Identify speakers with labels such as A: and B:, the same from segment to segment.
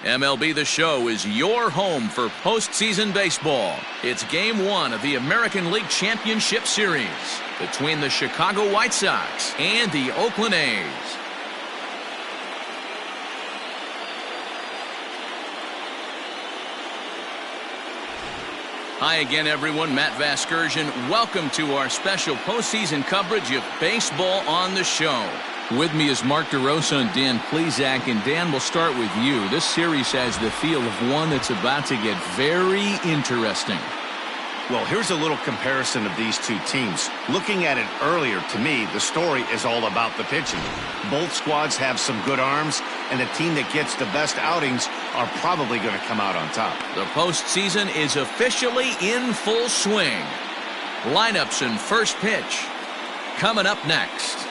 A: MLB The Show is your home for postseason baseball. It's Game 1 of the American League Championship Series between the Chicago White Sox and the Oakland A's. Hi again, everyone. Matt Vasgersian. Welcome to our special postseason coverage of Baseball on the Show. With me is Mark DeRosa and Dan Plesac. And Dan, we'll start with you. This series has the feel of one that's about to get very interesting.
B: Well, here's a little comparison of these two teams. Looking at it earlier, to me, the story is all about the pitching. Both squads have some good arms, and the team that gets the best outings are probably going to come out on top.
A: The postseason is officially in full swing. Lineups and first pitch coming up next.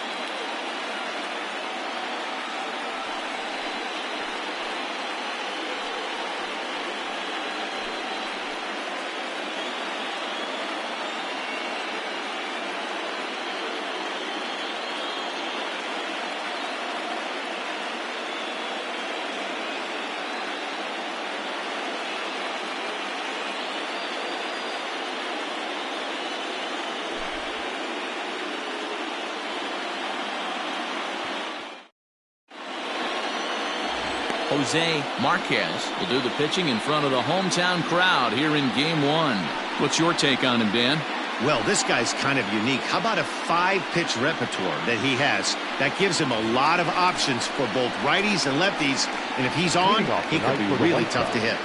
A: Jose Marquez will do the pitching in front of the hometown crowd here in Game 1. What's your take on him, Dan?
B: Well, this guy's kind of unique. How about a 5-pitch repertoire that he has? That gives him a lot of options for both righties and lefties. And if he's on, he could be really tough to hit.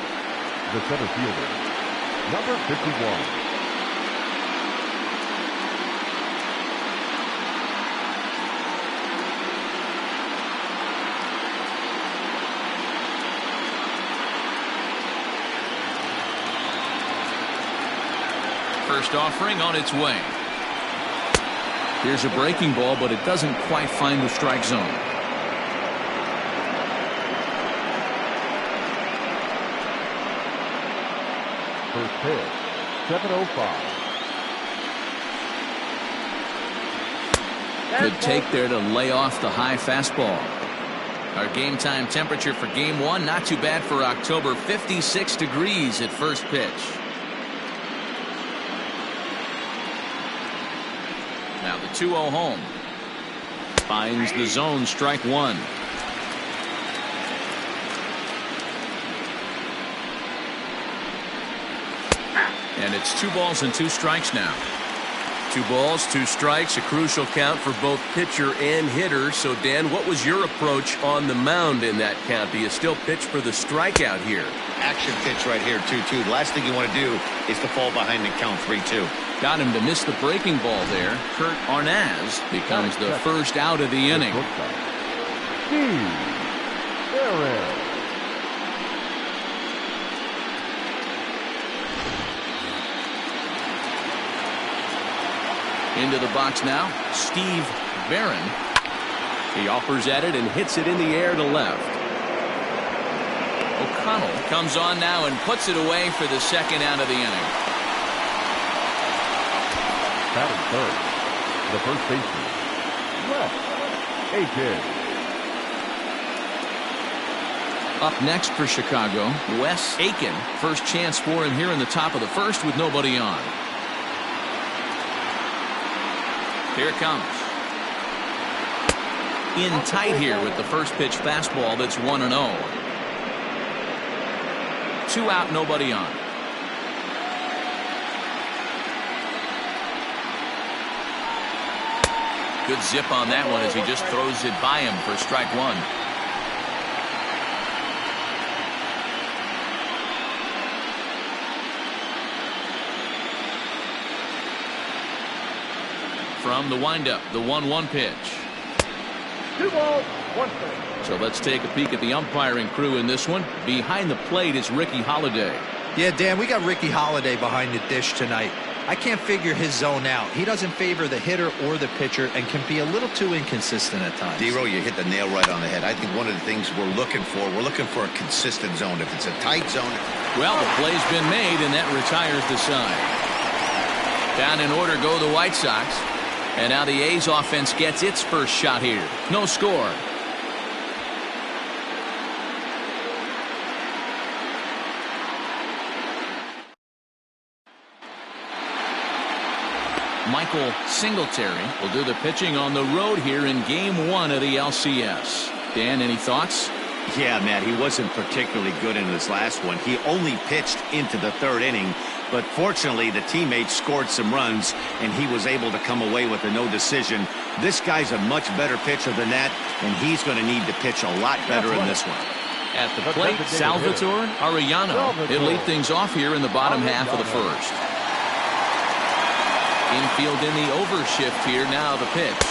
C: The center fielder, number 51.
A: First offering on its way. Here's a breaking ball, but it doesn't quite find the strike zone.
C: First pitch, 7:05.
A: Good take there to lay off the high fastball. Our game time temperature for Game 1, not too bad for October, 56 degrees at first pitch. Now the 2-0 home. Finds the zone, strike one. And it's 2 balls and 2 strikes now.
D: 2 balls, 2 strikes, a crucial count for both pitcher and hitter. So, Dan, what was your approach on the mound in that count? Do you still pitch for the strikeout here?
B: Action pitch right here, 2-2. The last thing you want to do is to fall behind and count 3-2.
A: Got him to miss the breaking ball there. Kurt Arnaz becomes the first out of the inning. Into the box now, Steve Barron.
D: He offers at it and hits it in the air to left.
A: O'Connell comes on now and puts it away for the second out of the inning.
C: Batting third, the first baseman, Wes Aiken.
A: Up next for Chicago, Wes Aiken. First chance for him here in the top of the first with nobody on. Here it comes. In tight here with the first pitch fastball that's 1-0. 2 out, nobody on. Good zip on that one as he just throws it by him for strike one. From the windup, the 1-1 pitch.
C: 2 balls, 1 strike.
A: So let's take a peek at the umpiring crew in this one. Behind the plate is Ricky Holiday.
E: Yeah, Dan, we got Ricky Holiday behind the dish tonight. I can't figure his zone out. He doesn't favor the hitter or the pitcher and can be a little too inconsistent at times.
B: D-Row, you hit the nail right on the head. I think one of the things we're looking for a consistent zone. If it's a tight zone.
A: Well, the play's been made, and that retires the side. Down in order go the White Sox. And now the A's offense gets its first shot here. No score. Michael Singletary will do the pitching on the road here in Game 1 of the LCS. Dan, any thoughts?
B: Yeah, Matt, he wasn't particularly good in his last one. He only pitched into the third inning, but fortunately the teammates scored some runs, and he was able to come away with a no decision. This guy's a much better pitcher than that, and he's going to need to pitch a lot better in this one.
A: At the plate, Salvatore Arellano. He'll lead things off here in the bottom half of the first. Infield in the overshift here. Now the pitch.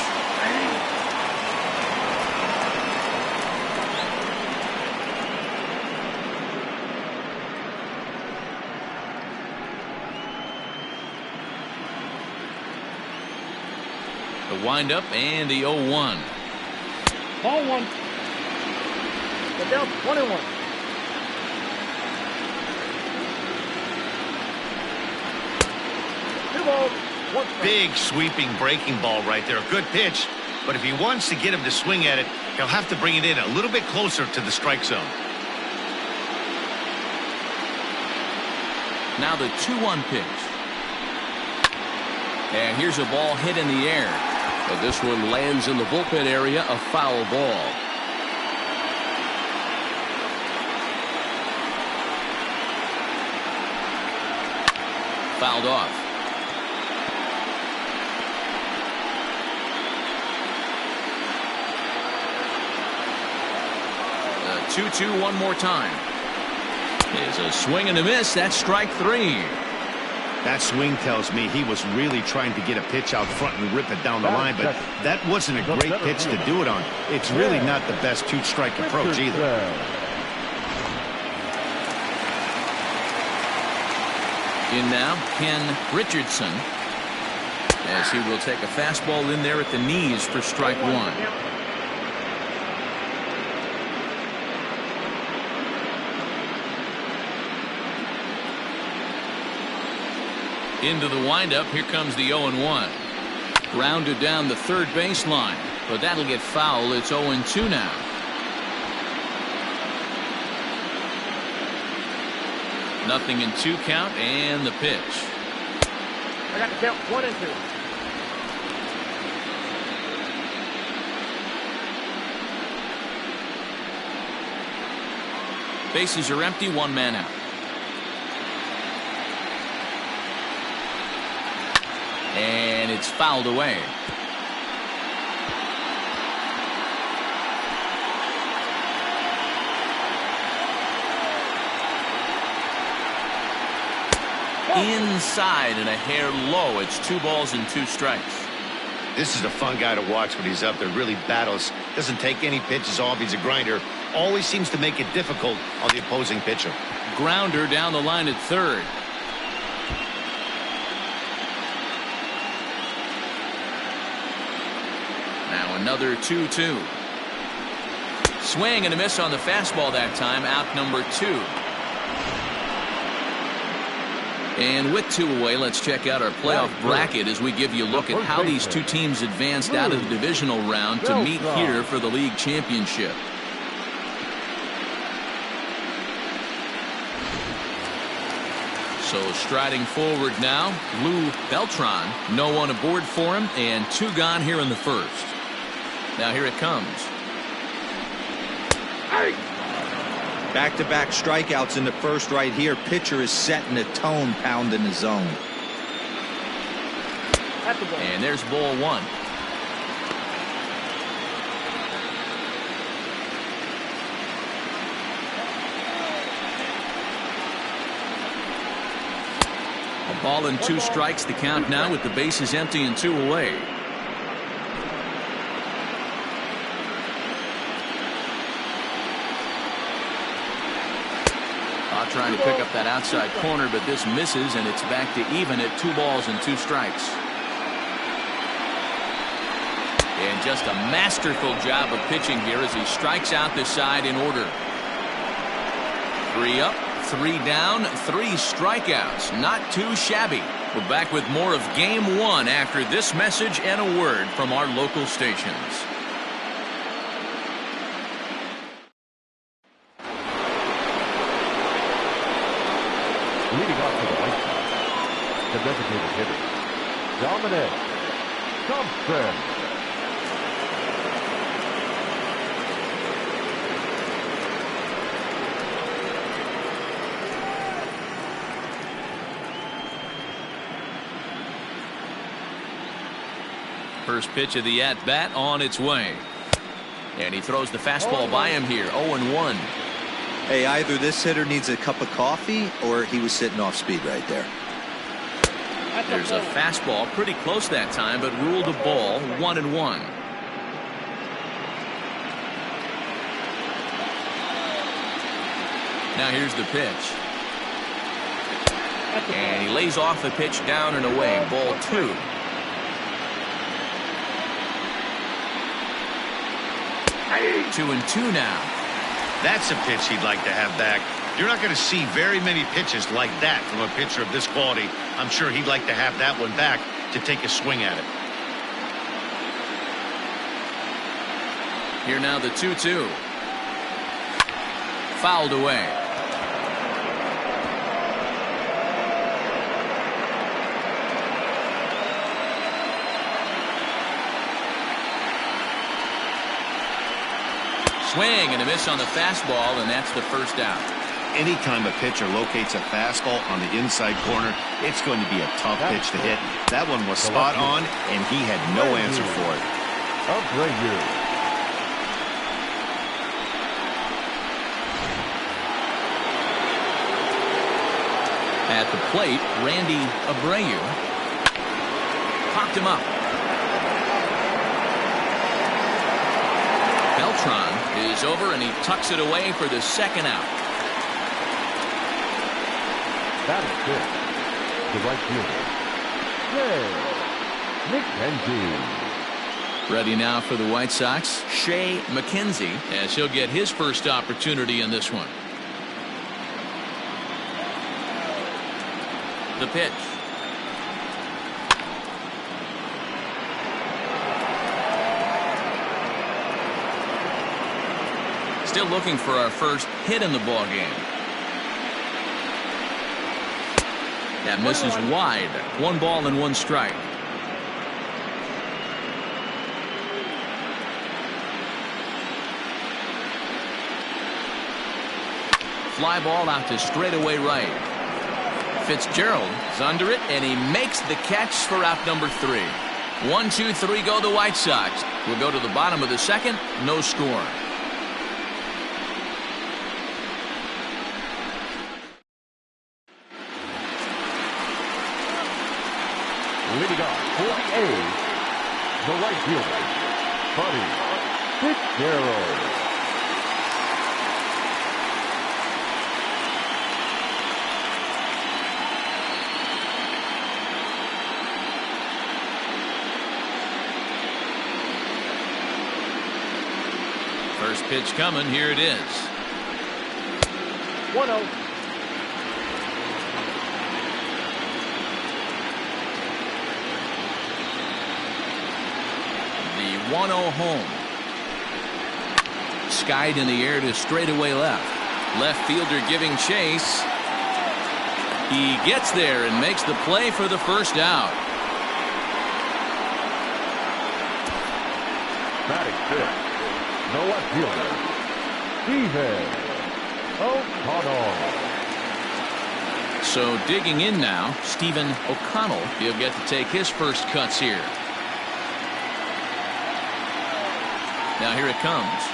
A: The windup and the 0-1.
F: Ball one. Get down 1-1. Two balls.
B: Big sweeping breaking ball right there. Good pitch. But if he wants to get him to swing at it, he'll have to bring it in a little bit closer to the strike zone.
A: Now the 2-1 pitch. And here's a ball hit in the air.
D: But this one lands in the bullpen area, a foul ball.
A: Fouled off. The 2-2 one more time. Is a swing and a miss. That's strike 3.
B: That swing tells me he was really trying to get a pitch out front and rip it down the line, but that wasn't a great pitch to do it on. It's really not the best two-strike approach either.
A: In now, Ken Richardson, as he will take a fastball in there at the knees for strike 1. Into the windup. Here comes the 0-1. Grounded down the third baseline, but that'll get foul. It's 0-2 now. Nothing in 2 count, and the pitch.
F: I got the count 1-2.
A: Bases are empty. 1 man out. And it's fouled away. Inside and a hair low. It's 2 balls and 2 strikes.
B: This is a fun guy to watch when he's up there. Really battles. Doesn't take any pitches off. He's a grinder. Always seems to make it difficult on the opposing pitcher.
A: Grounder down the line at third. Now another 2-2. Swing and a miss on the fastball that time. Out number 2. And with 2 away, let's check out our playoff bracket as we give you a look at how these 2 teams advanced out of the divisional round to meet here for the league championship. So striding forward now, Lou Beltran. No one aboard for him, and 2 gone here in the first. Now here it comes.
E: Back-to-back strikeouts in the first right here. Pitcher is setting the tone, pounding the zone.
A: And there's ball 1. A ball and 2 strikes. The count now with the bases empty and 2 away. Trying to pick up that outside corner, but this misses, and it's back to even at 2 balls and 2 strikes. And just a masterful job of pitching here as he strikes out this side in order. 3 up, 3 down, 3 strikeouts. Not too shabby. We're back with more of Game 1 after this message and a word from our local stations.
C: Leading off to the right side, the designated hitter, Dominic Thompson.
A: First pitch of the at-bat on its way. And he throws the fastball by him here. 0-1.
E: Hey, either this hitter needs a cup of coffee or he was sitting off speed right there.
A: There's a fastball pretty close that time, but ruled a ball. 1-1. Now here's the pitch. And he lays off the pitch down and away. Ball 2.
B: Hey.
A: 2-2 now.
B: That's a pitch he'd like to have back. You're not going to see very many pitches like that from a pitcher of this quality. I'm sure he'd like to have that one back to take a swing at it.
A: Here now the 2-2. Fouled away. Swing and a miss on the fastball, and that's the first out.
B: Anytime a pitcher locates a fastball on the inside corner, it's going to be a tough pitch to hit. That one was spot on, and he had no answer for it.
C: Abreu.
A: At the plate, Randy Abreu popped him up. Beltran is over, and he tucks it away for the second out.
C: That is good. The right fielder, Shea McKenzie.
A: Ready now for the White Sox, Shea McKenzie, as he'll get his first opportunity in this one. The pitch. Still looking for our first hit in the ball game. That misses wide. 1 ball and 1 strike. Fly ball out to straightaway right. Fitzgerald is under it, and he makes the catch for out number 3. 1, 2, 3 go the White Sox. We'll go to the bottom of the second. No score.
C: Leading off for the A's, the right fielder, Buddy Fitzgerald.
A: First pitch coming. Here it is.
F: 1-0.
A: The 1-0 home. Skied in the air to straightaway left. Left fielder giving chase. He gets there and makes the play for the first out.
C: Batting fifth, the left fielder, Stephen O'Connell.
A: So digging in now, Stephen O'Connell. He'll get to take his first cuts here. Now here it comes.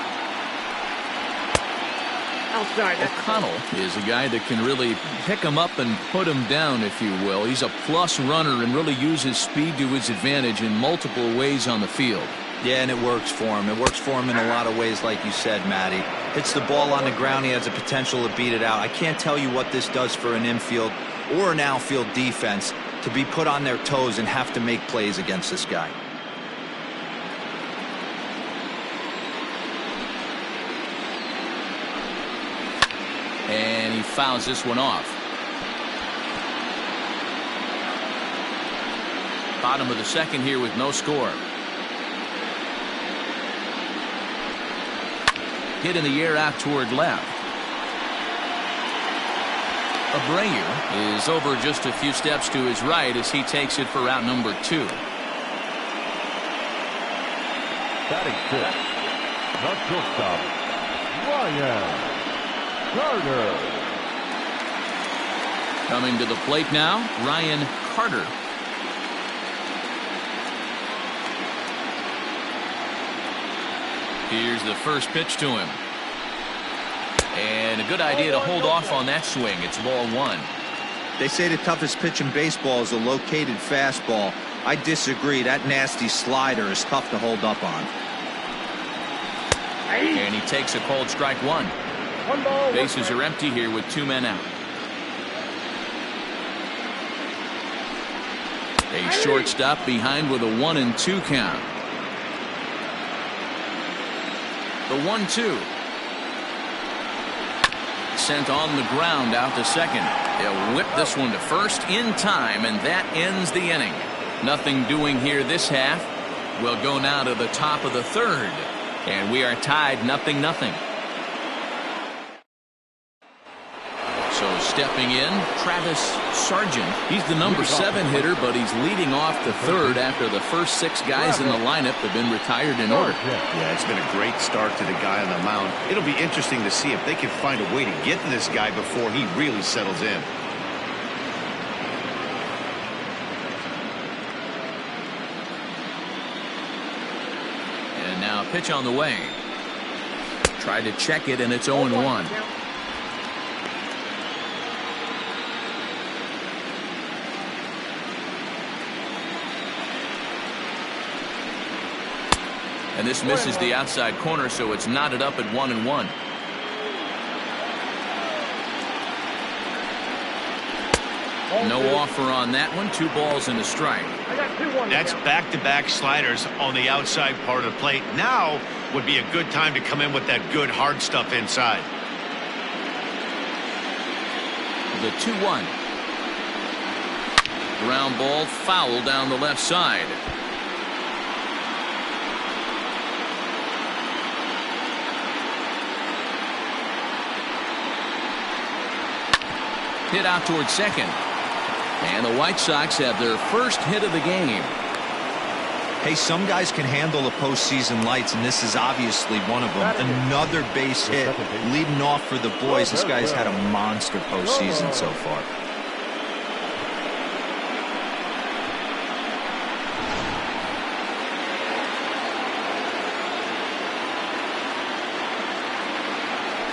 F: Outside.
A: O'Connell is a guy that can really pick him up and put him down, if you will. He's a plus runner and really uses speed to his advantage in multiple ways on the field.
E: Yeah, and it works for him. It works for him in a lot of ways, like you said, Matty. Hits the ball on the ground. He has the potential to beat it out. I can't tell you what this does for an infield or an outfield defense to be put on their toes and have to make plays against this guy.
A: And he fouls this one off. Bottom of the second here with no score. Hit in the air out toward left. Abreu is over just a few steps to his right as he takes it for route number 2.
C: Batting fifth, the shortstop, Ryan Carter.
A: Coming to the plate now, Ryan Carter. Here's the first pitch to him. And a good idea to hold off on that swing. It's ball 1.
E: They say the toughest pitch in baseball is a located fastball. I disagree. That nasty slider is tough to hold up on.
A: And he takes a cold strike 1. Bases are empty here with 2 men out. A shortstop behind with a 1-2 count. The 1-2. Sent on the ground out to second. They'll whip this one to first in time, and that ends the inning. Nothing doing here this half. We'll go now to the top of the 3rd, and we are tied 0-0. So stepping in, Travis Sargent. He's the number 7 hitter, but he's leading off the 3rd after the first 6 guys in the lineup have been retired in order.
B: Yeah, it's been a great start to the guy on the mound. It'll be interesting to see if they can find a way to get to this guy before he really settles in.
A: And now a pitch on the way. Tried to check it, and it's 0-1. And this misses the outside corner, so it's knotted up at 1-1. No offer on that one. 2 balls and a strike.
B: That's back-to-back sliders on the outside part of the plate. Now would be a good time to come in with that good hard stuff inside.
A: The 2-1. Ground ball foul down the left side. Hit out towards second. And the White Sox have their first hit of the game.
E: Hey, some guys can handle the postseason lights, and this is obviously one of them. Another base hit leading off for the boys. This guy's had a monster postseason so far.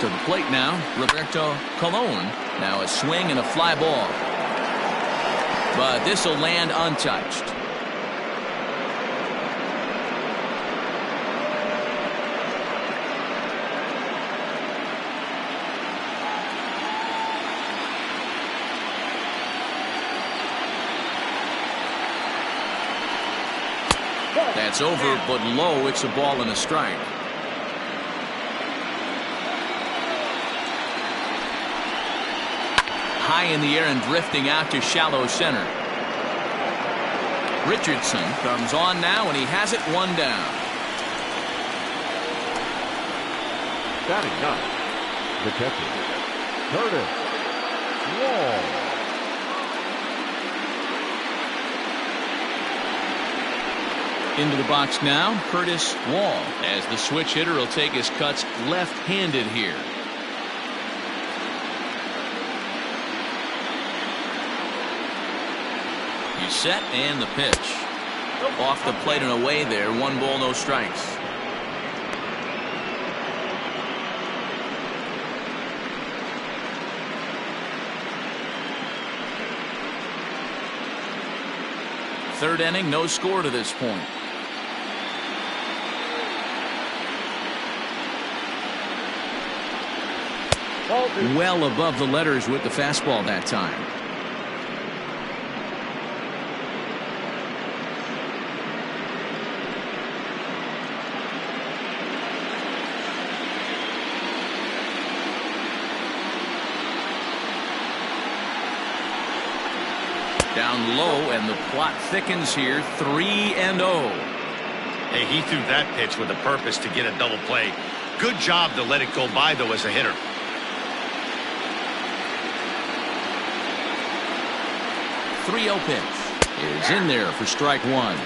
A: To the plate now, Roberto Colon. Now a swing and a fly ball. But this will land untouched. That's over, but low. It's a ball and a strike. High in the air and drifting out to shallow center. Richardson comes on now, and he has it 1 down.
C: Batting ninth, the catcher, Curtis Wall.
A: Into the box now, Curtis Wall, as the switch hitter will take his cuts left-handed here. He's set, and the pitch. Off the plate and away there. 1 ball, no strikes. Third inning, no score to this point. Well above the letters with the fastball that time. Down low, and the plot thickens here. 3-0.
B: Hey, he threw that pitch with a purpose to get a double play. Good job to let it go by, though, as a hitter.
A: 3-0 pitch is in there for strike one.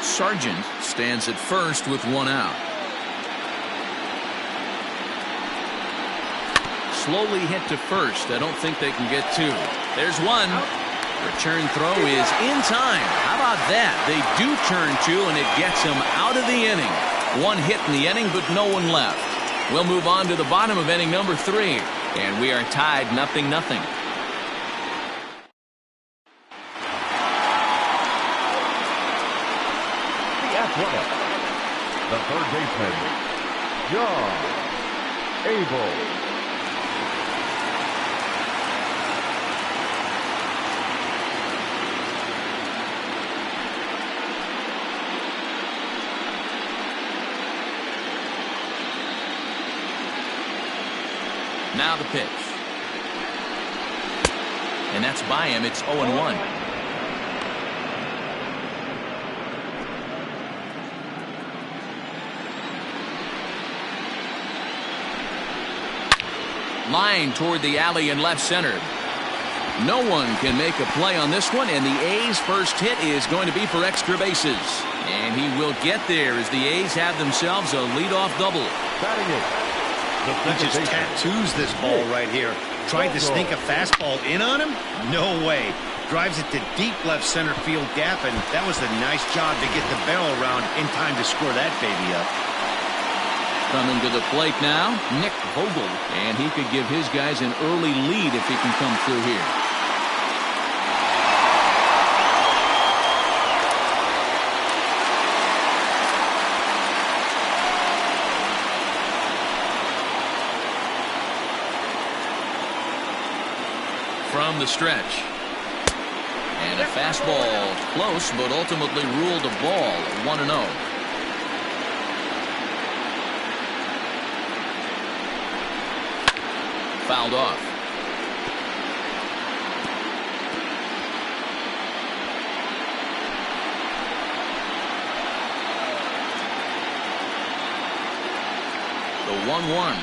A: Sargent stands at first with one out. Slowly hit to first. I don't think they can get two. There's one. Return throw is in time. How about that? They do turn two, and it gets them out of the inning. One hit in the inning, but no one left. We'll move on to the bottom of inning number 3, and we are tied 0-0.
C: The third baseman, John Abel.
A: Now the pitch. And that's by him. It's 0-1. Line toward the alley in left center. No one can make a play on this one, and the A's first hit is going to be for extra bases. And he will get there as the A's have themselves a leadoff double.
C: Batting it.
B: He just tattoos this ball right here. Tried to sneak a fastball in on him? No way. Drives it to deep left center field gap, and that was a nice job to get the barrel around in time to score that baby up.
A: Coming to the plate now, Nick Vogel, and he could give his guys an early lead if he can come through here. From the stretch. And a fastball close, but ultimately ruled a ball, 1-0. Fouled off. The 1-1.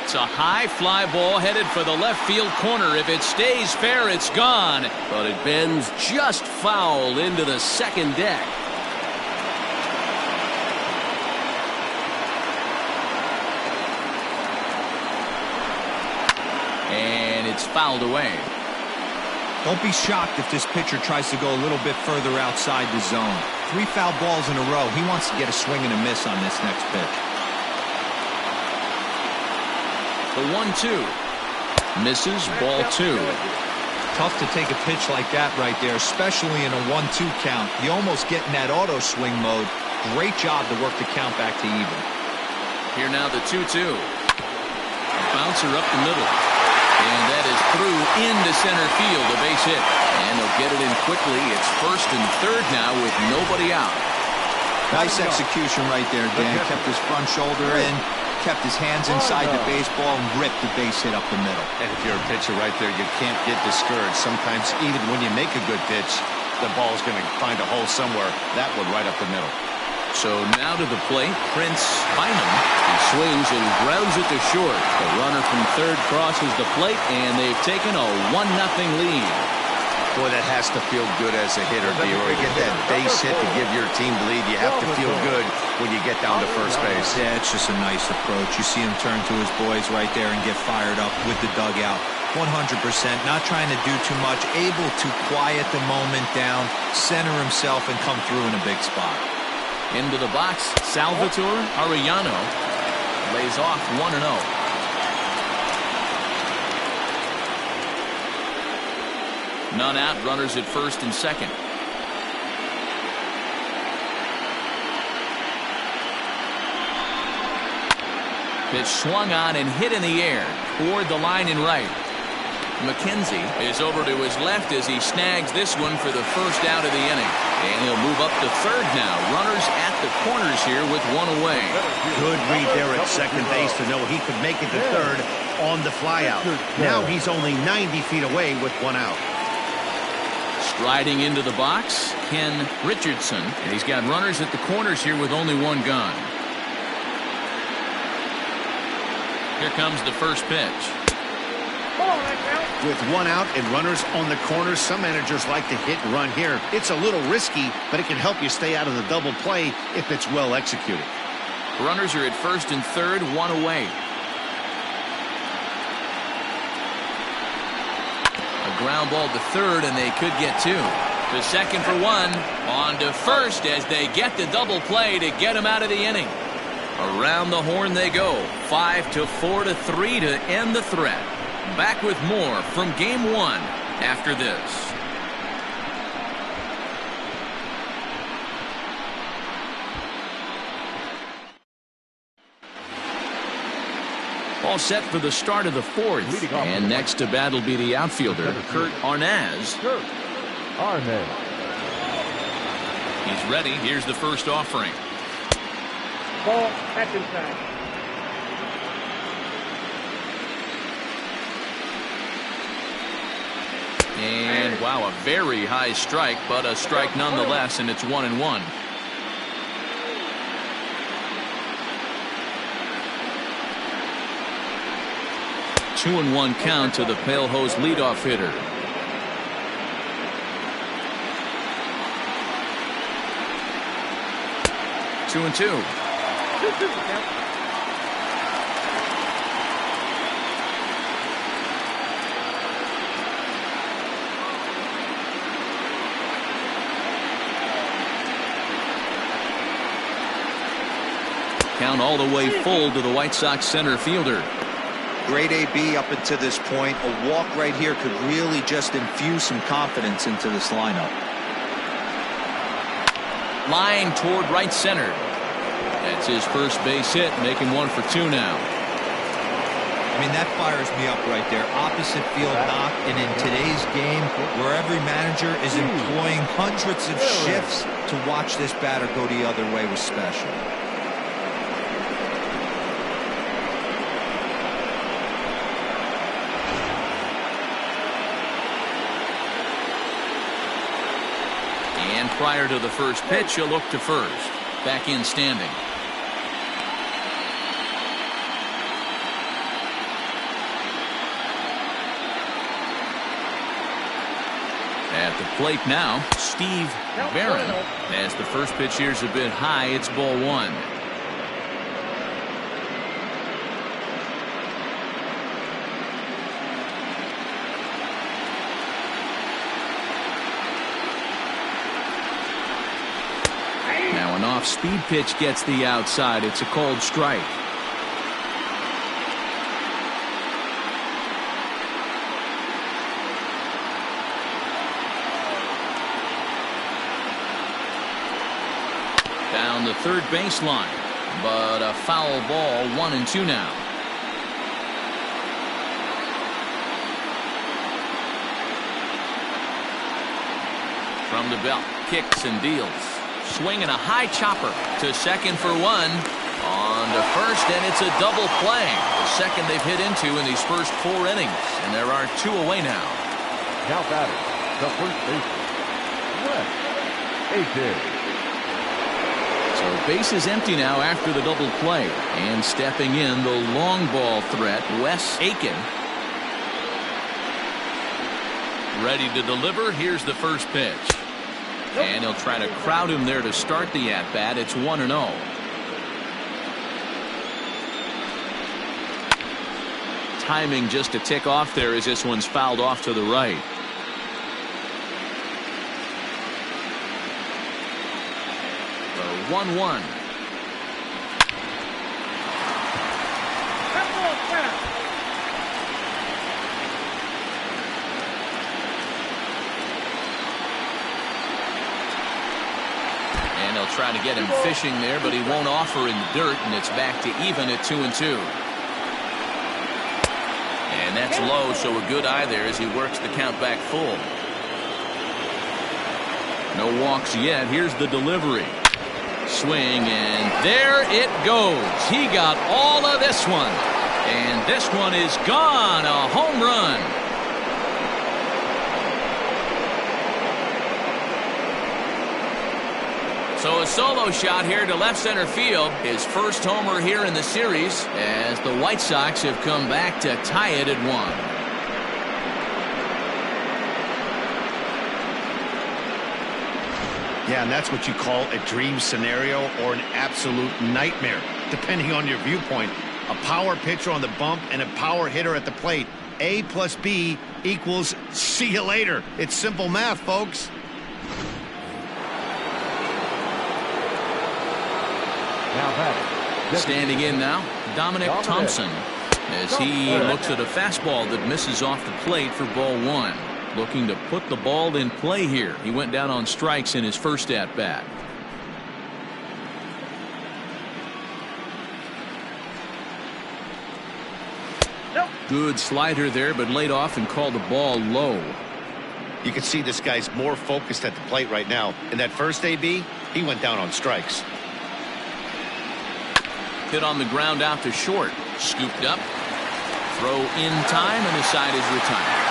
A: It's a high fly ball headed for the left field corner. If it stays fair, it's gone.
D: But it bends just foul into the second deck.
A: And it's fouled away.
E: Don't be shocked if this pitcher tries to go a little bit further outside the zone. 3 foul balls in a row. He wants to get a swing and a miss on this next pitch.
A: The 1-2. Misses, ball 2.
E: Tough to take a pitch like that right there, especially in a 1-2 count. You almost get in that auto swing mode. Great job to work the count back to even.
A: Here now the 2-2. Bouncer up the middle. And that is through into center field, a base hit. And they'll get it in quickly. It's first and third now with nobody out.
E: Nice execution right there, Dan. Kept his front shoulder in, kept his hands inside the baseball, and ripped the base hit up the middle.
B: And if you're a pitcher right there, you can't get discouraged. Sometimes even when you make a good pitch, the ball's going to find a hole somewhere. That one right up the middle.
A: So now to the plate, Prince Bynum. He swings and grounds it to short. The runner from third crosses the plate, and they've taken a 1-0 lead.
B: Boy, that has to feel good as a hitter, D-Roy. Get that base hit to give your team the lead. You have to feel good when you get down to first base.
E: Yeah, it's just a nice approach. You see him turn to his boys right there and get fired up with the dugout. 100%, not trying to do too much, able to quiet the moment down, center himself, and come through in a big spot.
A: Into the box, Salvatore Arellano lays off 1-0. None out, runners at first and second. Pitch swung on and hit in the air toward the line in right. McKenzie is over to his left as he snags this one for the first out of the inning. And he'll move up to third now. Runners at the corners here with one away.
B: Good read there at second base to know he could make it to third on the flyout. Now he's only 90 feet away with one out.
A: Riding into the box, Ken Richardson. And he's got runners at the corners here with only one gun. Here comes the first pitch.
B: With one out and runners on the corners, some managers like to hit and run here. It's a little risky, but it can help you stay out of the double play if it's well executed.
A: Runners are at first and third, one away. A ground ball to third, and they could get two. To second for one. On to first as they get the double play to get him out of the inning. Around the horn they go. 5-4-3 to end the threat. Back with more from Game 1 after this. All set for the start of the fourth. And next to bat will be the outfielder, Kurt Arnaz. He's ready. Here's the first offering.
F: Ball, that's inside.
A: And wow, a very high strike, but a strike nonetheless, and it's 1-1. Two and one count to the Pale Hose leadoff hitter. Two and two. Count all the way full to the White Sox center fielder.
E: Great AB up until this point. A walk right here could really just infuse some confidence into this lineup.
A: Line toward right center. That's his first base hit, making 1 for 2 now.
E: I mean, that fires me up right there. Opposite field knock, and in today's game, where every manager is employing hundreds of shifts, to watch this batter go the other way was special.
A: And prior to the first pitch, he'll look to first. Back in standing. At the plate now, Steve Barron. As the first pitch here's a bit high, it's ball one. Now an off-speed pitch gets the outside. It's a called strike. Down the third baseline, but a foul ball. 1-2 now. From the belt, kicks and deals. Swinging a high chopper to second for one. On to first, and it's a double play. The second they've hit into in these first 4 innings, and there are 2 away now.
C: Now batter, the first baseman, Wes Aiken.
A: So base is empty now after the double play, and stepping in the long ball threat, Wes Aiken. Ready to deliver. Here's the first pitch. And he'll try to crowd him there to start the at-bat. It's 1-0. Timing just to tick off there as this one's fouled off to the right. So 1-1. And he'll try to get him fishing there, but he won't offer in the dirt, and it's back to even at 2-2. And that's low, so a good eye there as he works the count back full. No walks yet. Here's the delivery. Swing, and there it goes. He got all of this one. And this one is gone. A home run. So a solo shot here to left center field. His first homer here in the series as the White Sox have come back to tie it at 1.
B: Yeah, and that's what you call a dream scenario or an absolute nightmare, depending on your viewpoint. A power pitcher on the bump and a power hitter at the plate. A plus B equals see you later. It's simple math, folks.
A: Standing in now, Dominic Thompson, as he looks at a fastball that misses off the plate for ball 1. Looking to put the ball in play here. He went down on strikes in his first at-bat. Good slider there, but laid off and called the ball low.
B: You can see this guy's more focused at the plate right now. In that first AB, he went down on strikes.
A: Hit on the ground out to short. Scooped up. Throw in time, and the side is retired.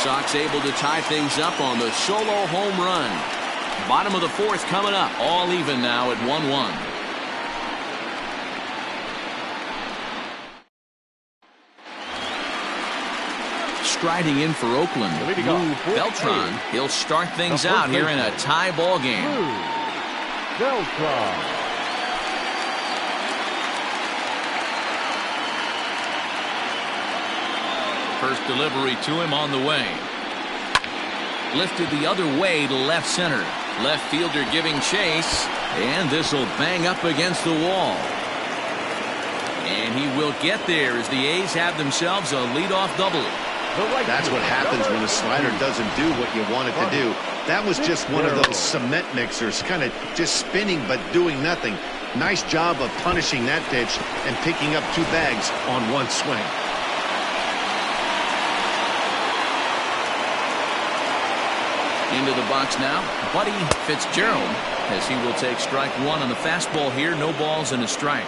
A: Sox able to tie things up on the solo home run. Bottom of the fourth coming up. All even now at 1-1. Striding in for Oakland, Lou Beltran. He'll start things out here in a tie ball game.
C: Beltran.
A: First delivery to him on the way. Lifted the other way to left center. Left fielder giving chase. And this will bang up against the wall. And he will get there as the A's have themselves a leadoff double.
B: That's what happens when a slider doesn't do what you want it to do. That was just one of those cement mixers, kind of just spinning but doing nothing. Nice job of punishing that pitch and picking up 2 bags on 1 swing.
A: Into the box now, Buddy Fitzgerald, as he will take strike 1 on the fastball here. No balls and a strike.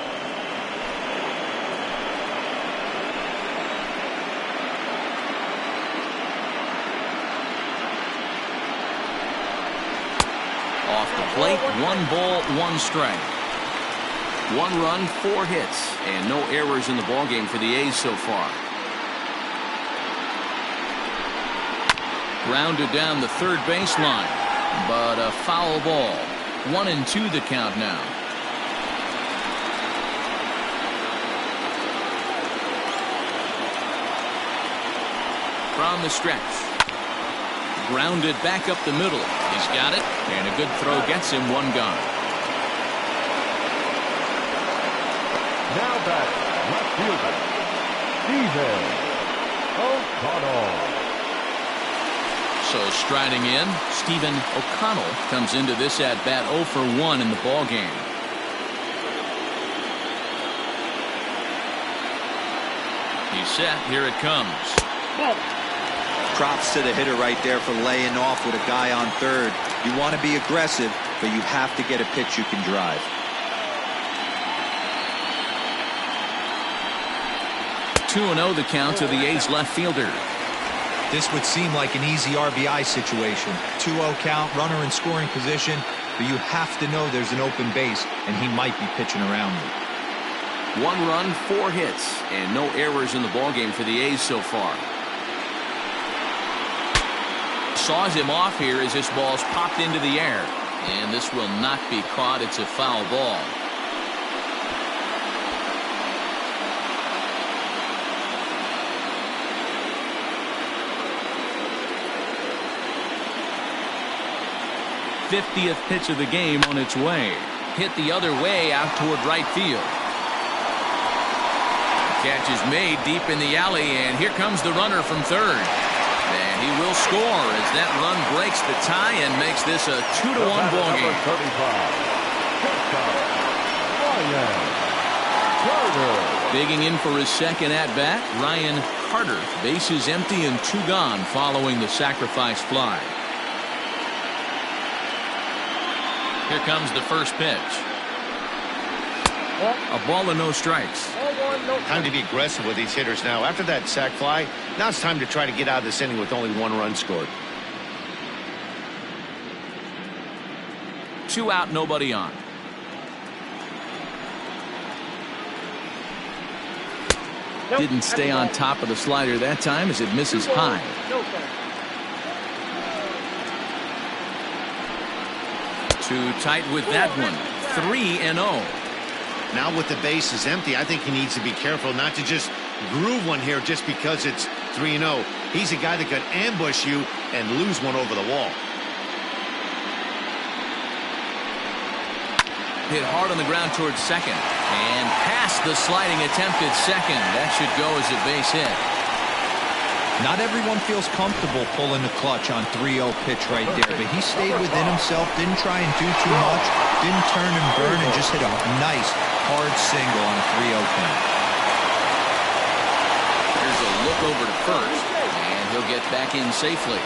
A: Off the plate, 1 ball, 1 strike. 1 run, 4 hits, and no errors in the ballgame for the A's so far. Grounded down the third baseline, but a foul ball. 1-2 the count now. From the stretch. Grounded back up the middle. He's got it, and a good throw gets him 1 gone.
C: Now back, left fielder, Steven O'Connell.
A: So striding in, Stephen O'Connell comes into this at-bat 0 for 1 in the ballgame. He's set. Here it comes.
E: Props to the hitter right there for laying off with a guy on third. You want to be aggressive, but you have to get a pitch you can drive.
A: (2-0) the count to the A's left fielder.
E: This would seem like an easy RBI situation. 2-0 count, runner in scoring position, but you have to know there's an open base, and he might be pitching around it.
A: 1 run, 4 hits, and no errors in the ballgame for the A's so far. Saws him off here as this ball's popped into the air, and this will not be caught. It's a foul ball. '50th pitch of the game on its way. Hit the other way out toward right field. Catch is made deep in the alley, and here comes the runner from third. And he will score as that run breaks the tie and makes this a 2-1 ball game. Digging in for his second at-bat, Ryan Carter. Bases empty and 2 gone following the sacrifice fly. Here comes the first pitch. A ball and no strikes.
B: Time to be aggressive with these hitters now. After that sac fly, now it's time to try to get out of this inning with only 1 run scored.
A: 2 out, nobody on. Didn't stay on top of the slider that time as it misses high. Too tight with that one. 3-0.
B: Now with the bases empty, I think he needs to be careful not to just groove one here just because it's 3-0. He's a guy that could ambush you and lose one over the wall.
A: Hit hard on the ground towards second. And past the sliding attempt at second. That should go as a base hit.
E: Not everyone feels comfortable pulling the clutch on 3-0 pitch right there, but he stayed within himself, didn't try and do too much, didn't turn and burn, and just hit a nice, hard single on a 3-0 count.
A: Here's a look over to first, and he'll get back in safely.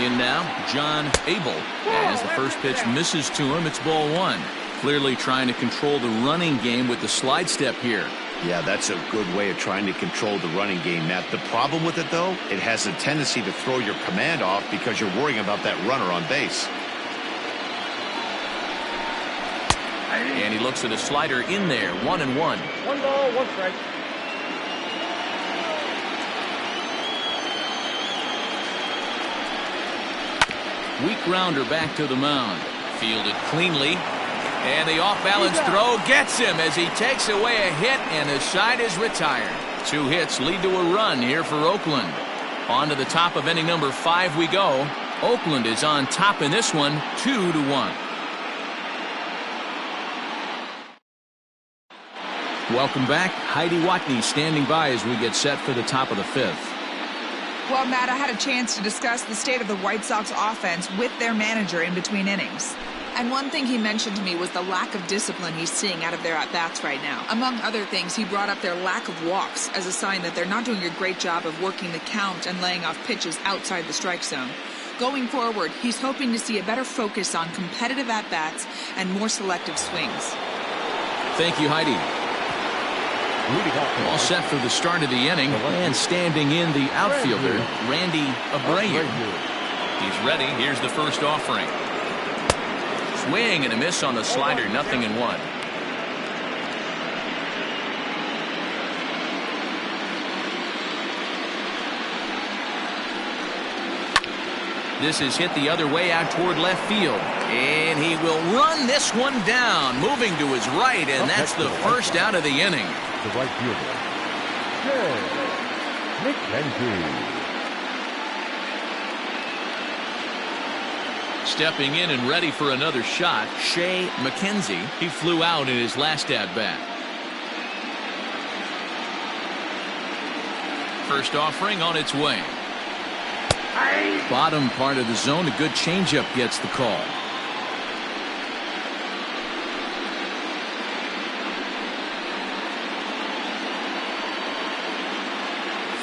A: In now, John Abel. As the first pitch misses to him, it's ball 1. Clearly trying to control the running game with the slide step here.
B: Yeah, that's a good way of trying to control the running game, Matt. The problem with it, though, it has a tendency to throw your command off because you're worrying about that runner on base.
A: And he looks at a slider in there. 1-1.
F: 1 ball, 1 strike.
A: Weak grounder back to the mound. Fielded cleanly. And the off-balance throw gets him as he takes away a hit, and the side is retired. 2 hits lead to a run here for Oakland. On to the top of inning number 5 we go. Oakland is on top in this one, 2-1. Welcome back. Heidi Watney standing by as we get set for the top of the 5th.
G: Well, Matt, I had a chance to discuss the state of the White Sox offense with their manager in between innings. And one thing he mentioned to me was the lack of discipline he's seeing out of their at-bats right now. Among other things, he brought up their lack of walks as a sign that they're not doing a great job of working the count and laying off pitches outside the strike zone. Going forward, he's hoping to see a better focus on competitive at-bats and more selective swings.
A: Thank you, Heidi. All set for the start of the inning, and standing in the outfielder, Randy Abreu. He's ready. Here's the first offering. Swing and a miss on the slider, 0-1. This is hit the other way out toward left field. And he will run this one down, moving to his right, and that's the first out of the inning.
C: The right fielder, McKenzie.
A: Stepping in and ready for another shot, Shea McKenzie. He flew out in his last at-bat. First offering on its way. Bottom part of the zone, a good changeup gets the call.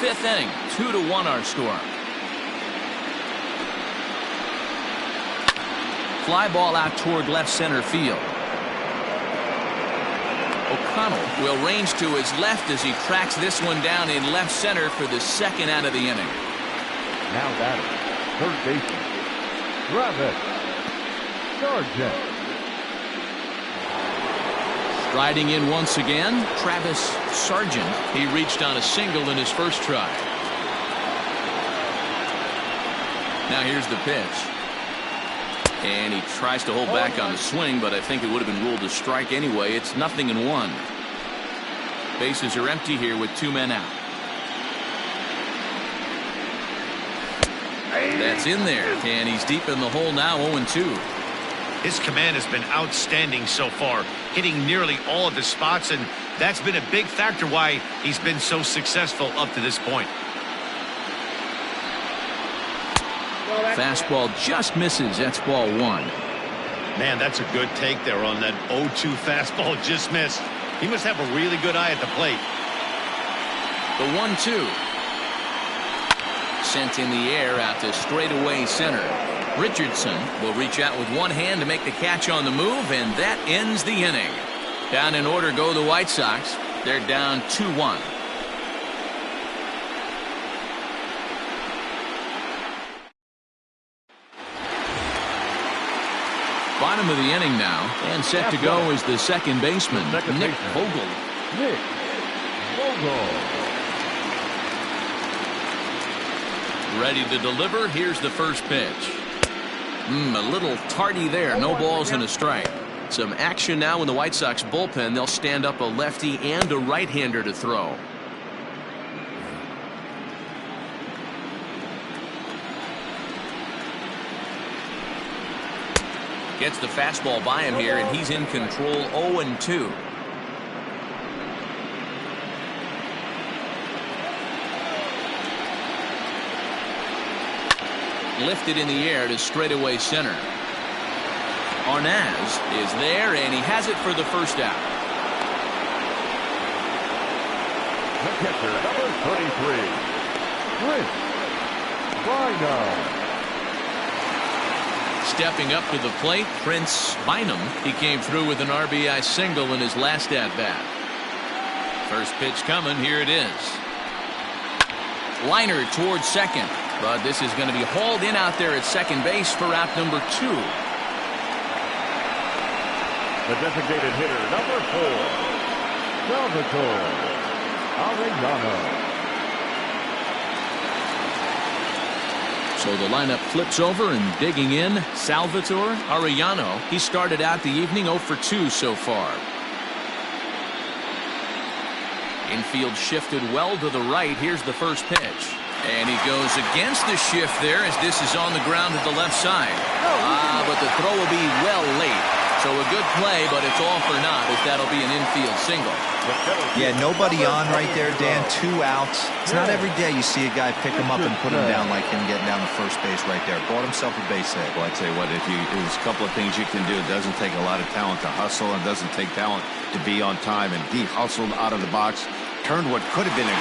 A: Fifth inning, 2-1 our score. Fly ball out toward left center field. O'Connell will range to his left as he tracks this one down in left center for the second out of the inning.
C: Now batting, third baseman, Travis Sargent.
A: Striding in once again, Travis Sargent. He reached on a single in his first try. Now here's the pitch. And he tries to hold back on the swing, but I think it would have been ruled a strike anyway. It's 0-1. Bases are empty here with 2 men out. That's in there, and he's deep in the hole now, 0-2.
B: His command has been outstanding so far, hitting nearly all of his spots, and that's been a big factor why he's been so successful up to this point.
A: Fastball just misses. That's ball 1.
B: Man, that's a good take there on that 0-2 fastball just missed. He must have a really good eye at the plate.
A: The 1-2. Sent in the air out to straightaway center. Richardson will reach out with one hand to make the catch on the move, and that ends the inning. Down in order go the White Sox. They're down 2-1. Bottom of the inning now, and set to go is the second baseman, Nick Vogel.
C: Nick Vogel.
A: Ready to deliver. Here's the first pitch. A little tardy there. No balls and a strike. Some action now in the White Sox bullpen. They'll stand up a lefty and a right-hander to throw. Gets the fastball by him here, and he's in control. 0-2. Lifted in the air to straightaway center. Arnaz is there, and he has it for the first out.
C: The catcher, number 33, Chris Bynum.
A: Stepping up to the plate, Prince Bynum. He came through with an RBI single in his last at-bat. First pitch coming. Here it is. Liner towards second. But this is going to be hauled in out there at second base for out number 2.
C: The designated hitter, number 4, Salvatore Arellano.
A: So the lineup flips over, and digging in, Salvatore Arellano. He started out the evening 0 for 2 so far. Infield shifted well to the right. Here's the first pitch. And he goes against the shift there as this is on the ground to the left side. But the throw will be well late. So a good play, but it's all for naught as that'll be an infield single.
E: Yeah, nobody on right there, Dan. 2 outs. It's not every day you see a guy pick him up and put him down like him getting down to first base right there. Bought himself a base hit.
B: Well, I'd say what, there's a couple of things you can do. It doesn't take a lot of talent to hustle, and doesn't take talent to be on time. And he hustled out of the box, turned what could have been a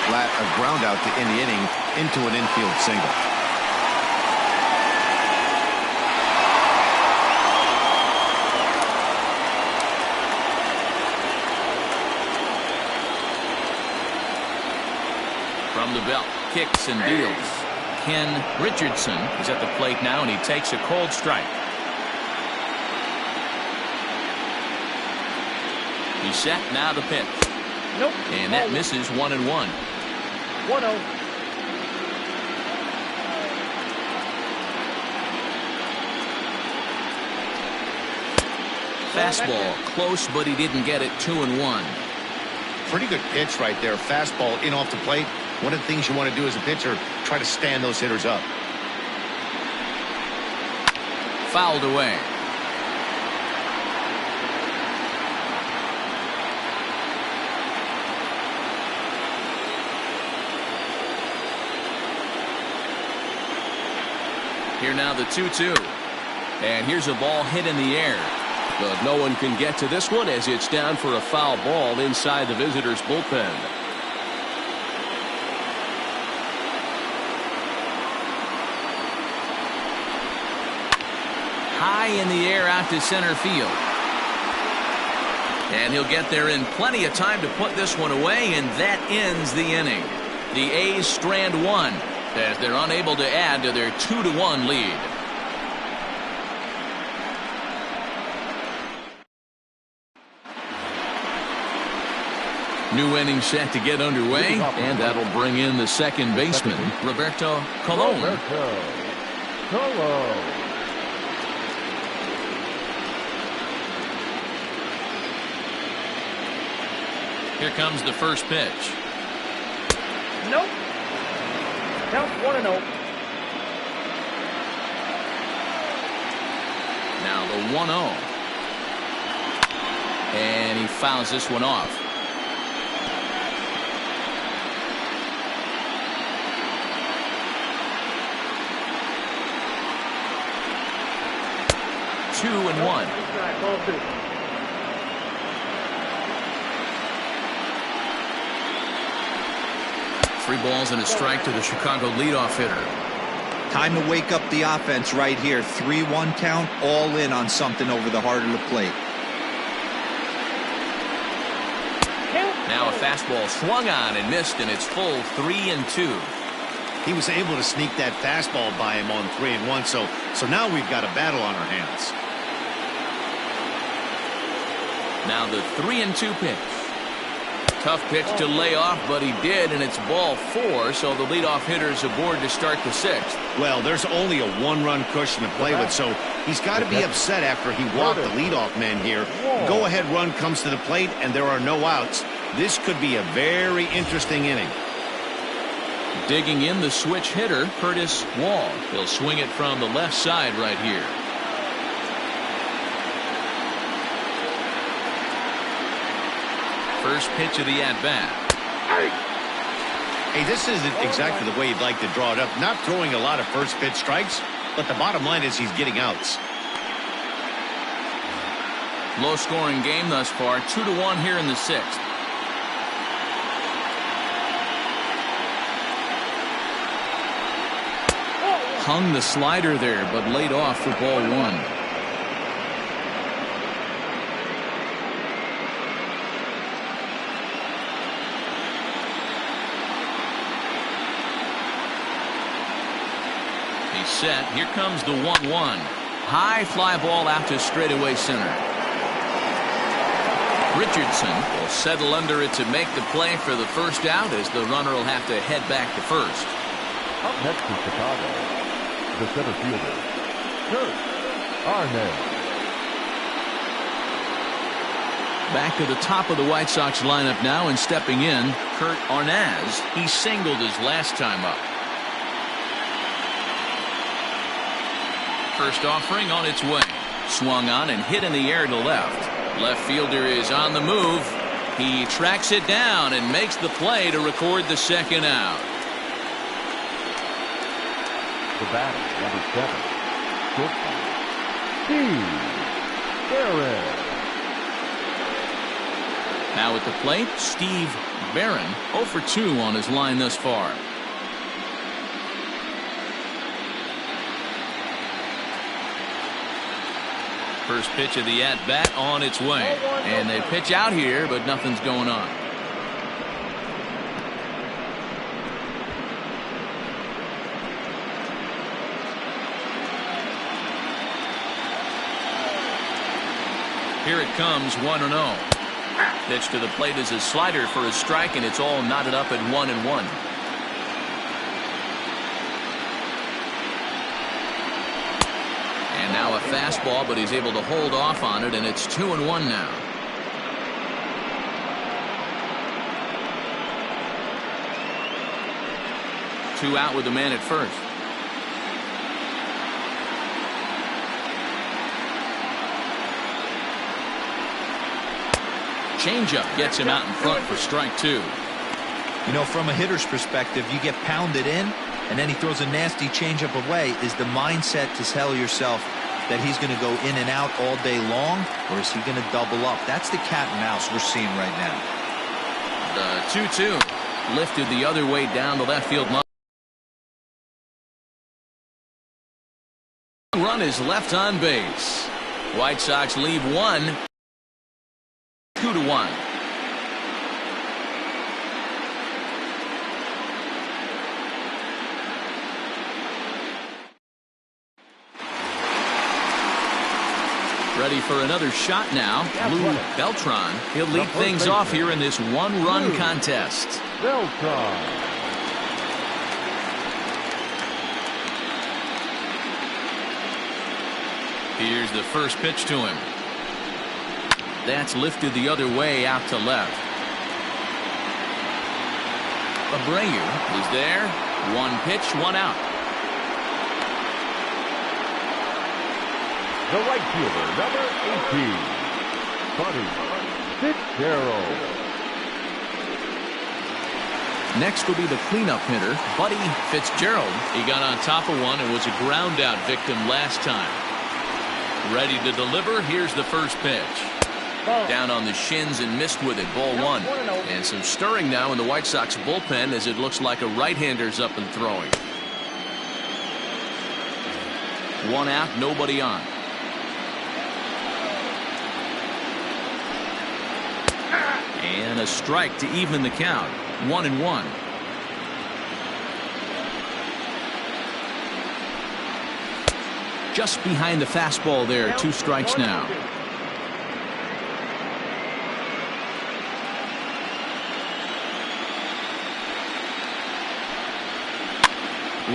B: ground out to end the inning into an infield single.
A: From the belt, kicks and deals. Ken Richardson is at the plate now, and he takes a cold strike. He's set, now the pitch.
F: Nope.
A: And that misses 1-1.
F: 1-0.
A: Fastball close, but he didn't get it. 2-1.
B: Pretty good pitch right there. Fastball in off the plate. One of the things you want to do as a pitcher, try to stand those hitters up.
A: Fouled away. Here now the 2-2. And here's a ball hit in the air.
D: But no one can get to this one as it's down for a foul ball inside the visitors' bullpen.
A: High in the air out to center field. And he'll get there in plenty of time to put this one away, and that ends the inning. The A's strand one as they're unable to add to their 2-1 lead. New inning set to get underway, and that'll bring in the second baseman, Roberto Colon. Here comes the first pitch.
F: Nope. Count 1-0.
A: Now the 1-0. And he fouls this one off. Two and one. Three balls and a strike to the Chicago leadoff hitter.
E: Time to wake up the offense right here. 3-1 count, all in on something over the heart of the plate.
A: Now a fastball swung on and missed, and it's full 3-2.
B: He was able to sneak that fastball by him on 3-1, so now we've got a battle on our hands.
A: Now the 3-2 pitch. Tough pitch to lay off, but he did, and it's ball 4, so the leadoff hitter's aboard to start the 6th.
B: Well, there's only a 1-run cushion to play with, so he's got to be upset after he walked the leadoff man here. Go-ahead run comes to the plate, and there are no outs. This could be a very interesting inning.
A: Digging in the switch hitter, Curtis Wall. He'll swing it from the left side right here. First pitch of the at-bat.
B: Hey, this isn't exactly the way you'd like to draw it up. Not throwing a lot of first pitch strikes, but the bottom line is he's getting outs.
A: Low-scoring game thus far, 2-1 here in the 6th. Hung the slider there, but laid off for ball 1. He's set. Here comes the 1-1. High fly ball out to straightaway center. Richardson will settle under it to make the play for the first out, as the runner will have to head back to first.
C: Up next to Chicago, the center fielder, Kurt Arnett.
A: Back to the top of the White Sox lineup now, and stepping in, Kurt Arnett. He singled his last time up. First offering on its way. Swung on and hit in the air to left. Left fielder is on the move. He tracks it down and makes the play to record the second out.
C: The batter, number 7, shortstop, Steve Barron.
A: Now at the plate, Steve Barron, 0 for 2 on his line thus far. First pitch of the at-bat on its way. And they pitch out here, but nothing's going on. Here it comes, 1-0. Pitch to the plate is a slider for a strike, and it's all knotted up at 1-1. And now a fastball, but he's able to hold off on it, and it's 2-1 now. Two out with the man at first. Changeup gets him out in front for strike 2.
E: You know, from a hitter's perspective, you get pounded in, and then he throws a nasty changeup away. Is the mindset to tell yourself that he's going to go in and out all day long, or is he going to double up? That's the cat and mouse we're seeing right now.
A: The 2-2 lifted the other way down the left field line. Run is left on base. White Sox leave one. 2-1. Ready for another shot now. Lou Beltran. He'll lead things off here in this one-run contest.
C: Beltran.
A: Here's the first pitch to him. That's lifted the other way out to left. Abreu is there. One pitch, one out.
C: The right fielder, number 18, Buddy Fitzgerald.
A: Next will be the cleanup hitter, Buddy Fitzgerald. He got on top of one and was a ground out victim last time. Ready to deliver. Here's the first pitch. Down on the shins and missed with it. Ball 1. And some stirring now in the White Sox bullpen, as it looks like a right-hander's up and throwing. One out, nobody on. And a strike to even the count. 1-1. Just behind the fastball there. 2 strikes now.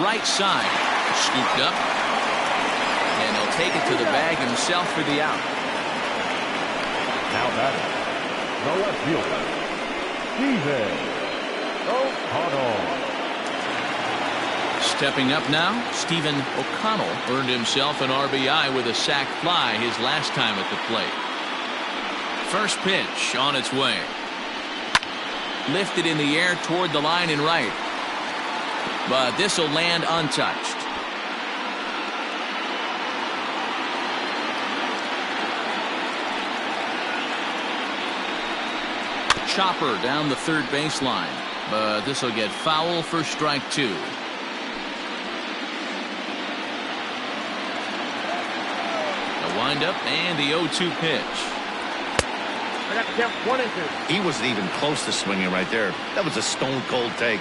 A: Right side. Scooped up. And he'll take it to the bag himself for the out.
C: Now batting, the left fielder, Steven O'Connell.
A: Stepping up now, Stephen O'Connell earned himself an RBI with a sac fly his last time at the plate. First pitch on its way. Lifted in the air toward the line and right. But this will land untouched. Chopper down the third baseline, but this will get foul for strike 2. The windup and the 0-2 pitch.
F: I got to count 1 and 2.
B: He wasn't even close to swinging right there. That was a stone cold take.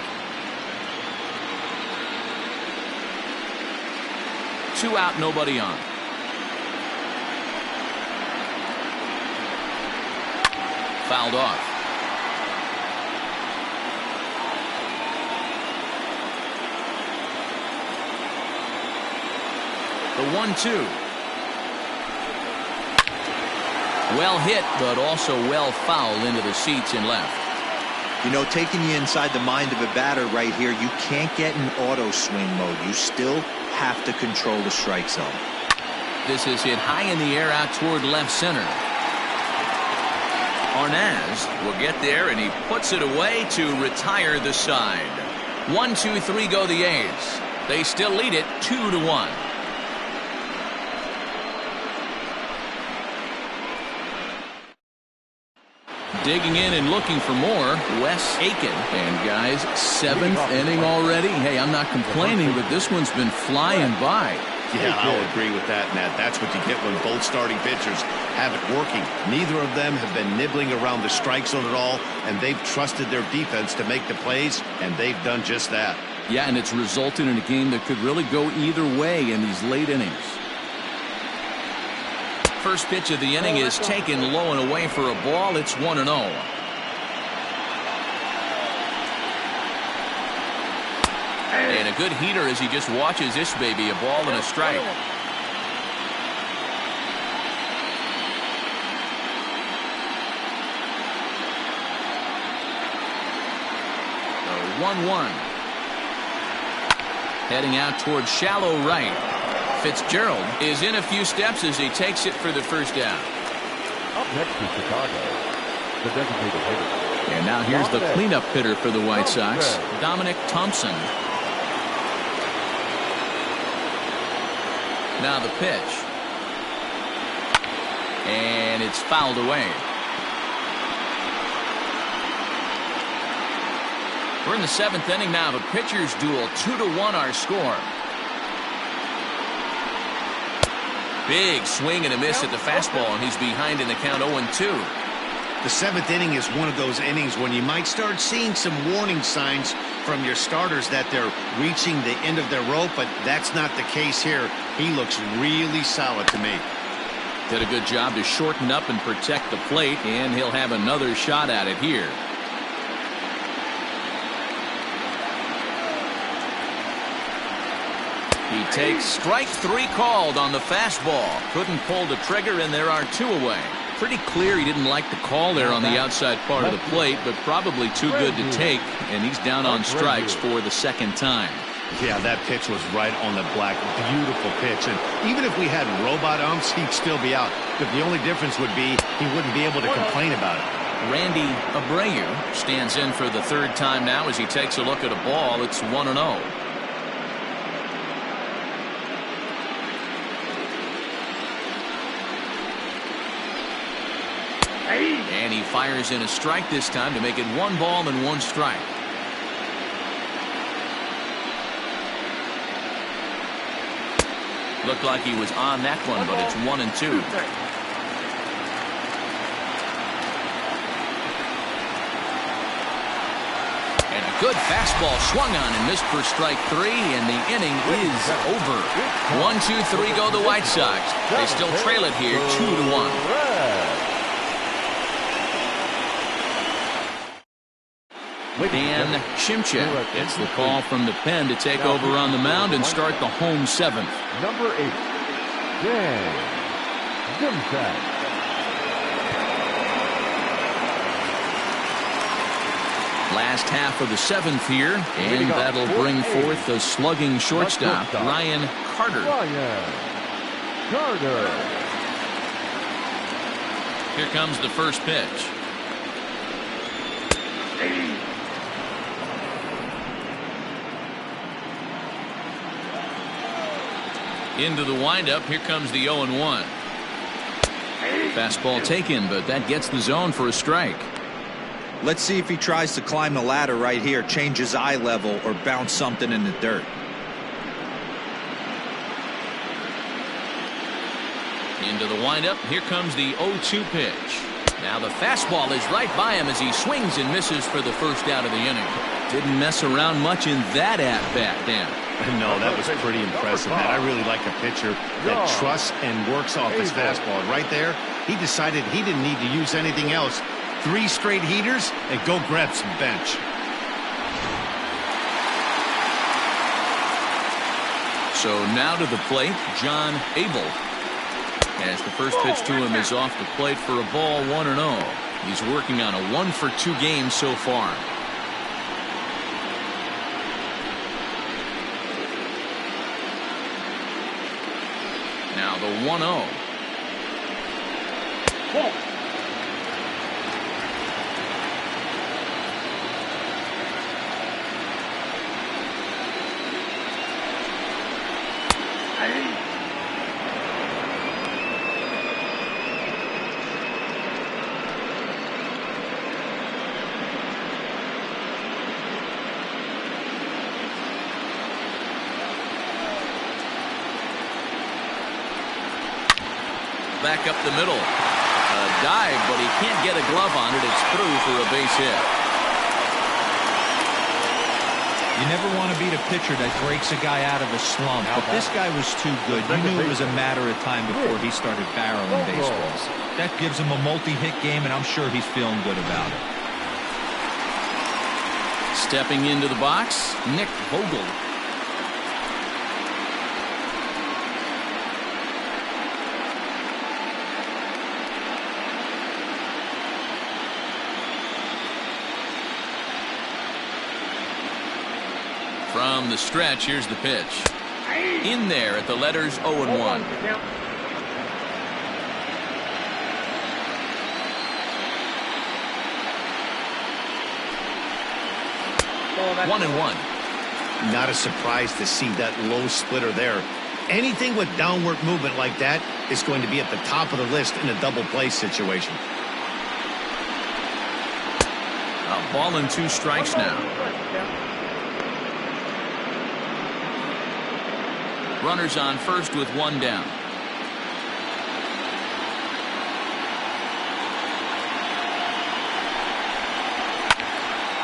A: 2 out, nobody on. Fouled off. The 1-2. Well hit, but also well fouled into the seats and left.
E: You know, taking you inside the mind of a batter right here, you can't get in auto swing mode. You still have to control the strike zone.
A: This is hit high in the air out toward left center. Arnaz will get there, and he puts it away to retire the side. 1-2-3 go the A's. They still lead it 2-1. Digging in and looking for more, Wes Aiken. And guys, 7th inning already. Hey, I'm not complaining, but this one's been flying by.
B: Yeah, I'll agree with that, Matt. That's what you get when both starting pitchers have it working. Neither of them have been nibbling around the strike zone at all, and they've trusted their defense to make the plays, and they've done just that.
A: Yeah, and it's resulted in a game that could really go either way in these late innings. First pitch of the inning is taken low and away for a ball. It's 1-0. And a good heater as he just watches this baby, a ball and a strike. The 1-1. Heading out towards shallow right. Fitzgerald is in a few steps as he takes it for the first down.
C: Up next is Chicago, the designated hitter.
A: And now here's the cleanup hitter for the White Sox, Dominic Thompson. Now the pitch. And it's fouled away. We're in the 7th inning now. The pitcher's duel, 2-1 our score. Big swing and a miss at the fastball, and he's behind in the count 0-2.
B: The 7th inning is one of those innings when you might start seeing some warning signs from your starters that they're reaching the end of their rope, but that's not the case here. He looks really solid to me.
A: Did a good job to shorten up and protect the plate, and he'll have another shot at it here. He takes strike 3 called on the fastball. Couldn't pull the trigger, and there are 2 away. Pretty clear he didn't like the call there on the outside part of the plate, but probably too good to take, and he's down on strikes for the 2nd time.
B: Yeah, that pitch was right on the black. Beautiful pitch. And even if we had robot umps, he'd still be out. But the only difference would be he wouldn't be able to complain about it.
A: Randy Abreu stands in for the 3rd time now as he takes a look at a ball. It's 1-0. And he fires in a strike this time to make it 1 ball and 1 strike. Looked like he was on that one, but it's 1-2. And a good fastball swung on and missed for strike 3, and the inning is over. 1-2-3 go the White Sox. They still trail it here 2-1. Dan Shimchak gets the call from the pen to take over on the mound and start the home seventh.
C: Number 8, Dan Shimchak.
A: Last half of the seventh here, and that'll bring forth the slugging shortstop, Ryan Carter. Here comes the first pitch. Into the windup, here comes the 0-1. Fastball taken, but that gets the zone for a strike.
E: Let's see if he tries to climb the ladder right here, change his eye level, or bounce something in the dirt.
A: Into the windup, here comes the 0-2 pitch. Now the fastball is right by him as he swings and misses for the first out of the inning. Didn't mess around much in that at-bat, Dan.
B: No, that was pretty impressive, man. I really like a pitcher that trusts and works off his fastball. Right there, he decided he didn't need to use anything else. 3 straight heaters and go grab some bench.
A: So now to the plate, John Abel. As the first pitch to him is off the plate for a ball, 1-0. He's working on a 1-for-2 game so far. Now the 1-0. Back up the middle. A dive, but he can't get a glove on it. It's through for a base hit.
E: You never want to beat a pitcher that breaks a guy out of a slump, but this guy was too good. You knew it was a matter of time before he started barreling baseballs. That gives him a multi-hit game, and I'm sure he's feeling good about it.
A: Stepping into the box, Nick Vogel. From the stretch, here's the pitch. In there at the letters 0-1. 1-1.
B: Not a surprise to see that low splitter there. Anything with downward movement like that is going to be at the top of the list in a double play situation.
A: A ball and 2 strikes now. Runners on first with 1 down.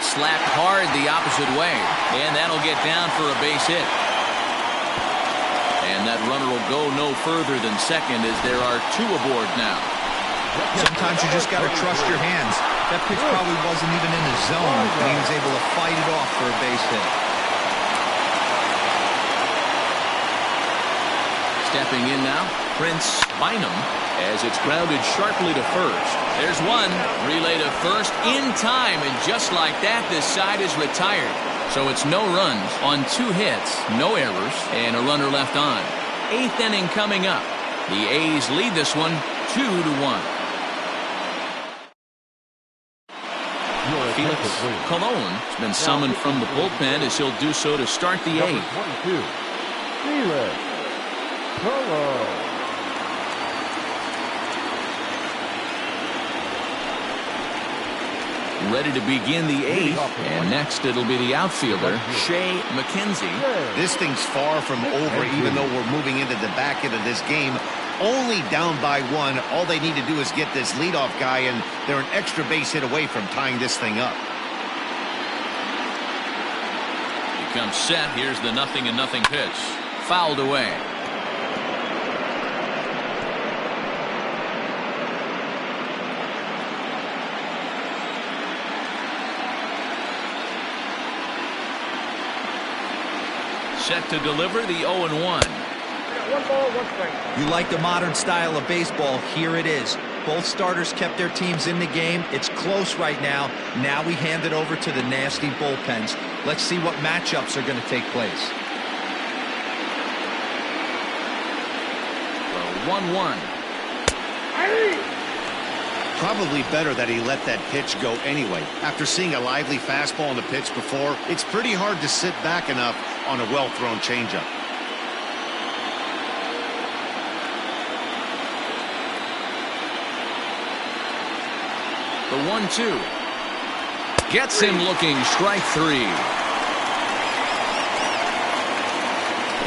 A: Slapped hard the opposite way, and that'll get down for a base hit. And that runner will go no further than second as there are 2 aboard now.
E: Sometimes you just got to trust your hands. That pitch probably wasn't even in the zone, and he was able to fight it off for a base hit.
A: Stepping in now, Prince Bynum, as it's grounded sharply to first. There's one. Relay to first in time, and just like that, this side is retired. So it's no runs on 2 hits, no errors, and a runner left on. 8th inning coming up. The A's lead this one 2-1. Felix Colon has been summoned from the bullpen as he'll do so to start the 8th.
C: Felix Colon.
A: Ready to begin the 8th, and next it'll be the outfielder, Shea McKenzie.
B: This thing's far from over, even though we're moving into the back end of this game. Only down by 1. All they need to do is get this leadoff guy, and they're an extra base hit away from tying this thing up.
A: He comes set. Here's the 0-0 pitch. Fouled away. set to deliver the 0-1.
F: One ball, one strike.
E: You like the modern style of baseball? Here it is. Both starters kept their teams in the game. It's close right now. Now we hand it over to the nasty bullpens. Let's see what matchups are going to take place.
A: 1-1.
B: Probably better that he let that pitch go anyway. After seeing a lively fastball on the pitch before, it's pretty hard to sit back enough on a well-thrown changeup.
A: The 1-2. Gets him looking. Strike 3.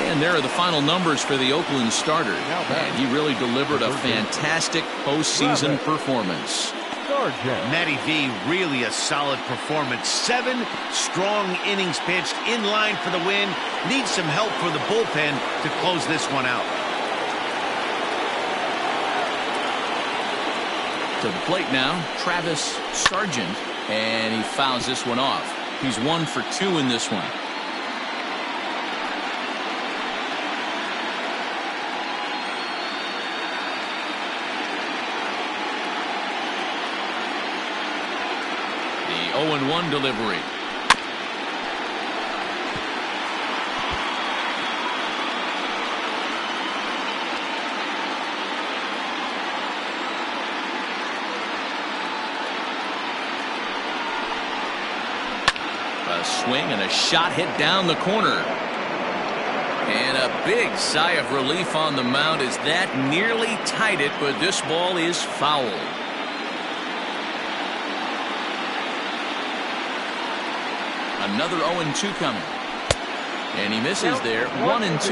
A: And there are the final numbers for the Oakland starter. And he really delivered a fantastic postseason performance.
B: Matty V, really a solid performance. 7 strong innings pitched, in line for the win. Needs some help from the bullpen to close this one out.
A: To the plate now, Travis Sargent, and he fouls this one off. He's 1 for 2 in this one. The 0-1 delivery. A swing and a shot hit down the corner. And a big sigh of relief on the mound as that nearly tied it, but this ball is foul. Another 0-2 coming. And he misses there. 1-2.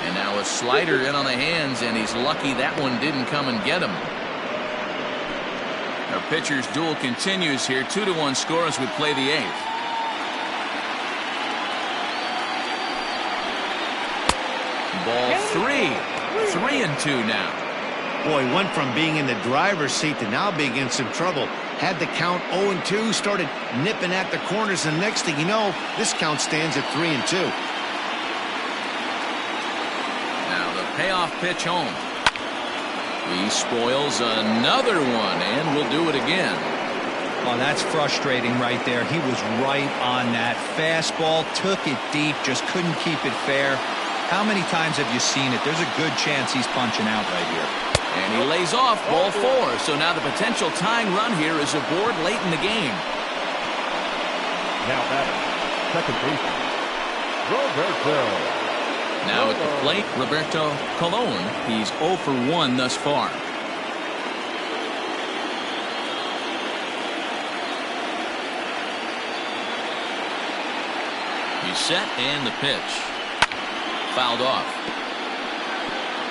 A: And now a slider in on the hands, and he's lucky that one didn't come and get him. Our pitcher's duel continues here. 2-1 score as we play the 8th. Ball 3. 3-2 now.
B: Boy, went from being in the driver's seat to now being in some trouble. Had the count 0-2, started nipping at the corners, and next thing you know, this count stands at 3-2.
A: Now the payoff pitch home. He spoils another one, and will do it again.
E: Oh, that's frustrating right there. He was right on that. Fastball, took it deep, just couldn't keep it fair. How many times have you seen it? There's a good chance he's punching out right here.
A: And he lays off ball 4. So now the potential tying run here is aboard late in the game.
C: Now batting, second baseman, Roberto.
A: Now at the plate, Roberto Colon. He's 0 for 1 thus far. He's set, and the pitch. Fouled off.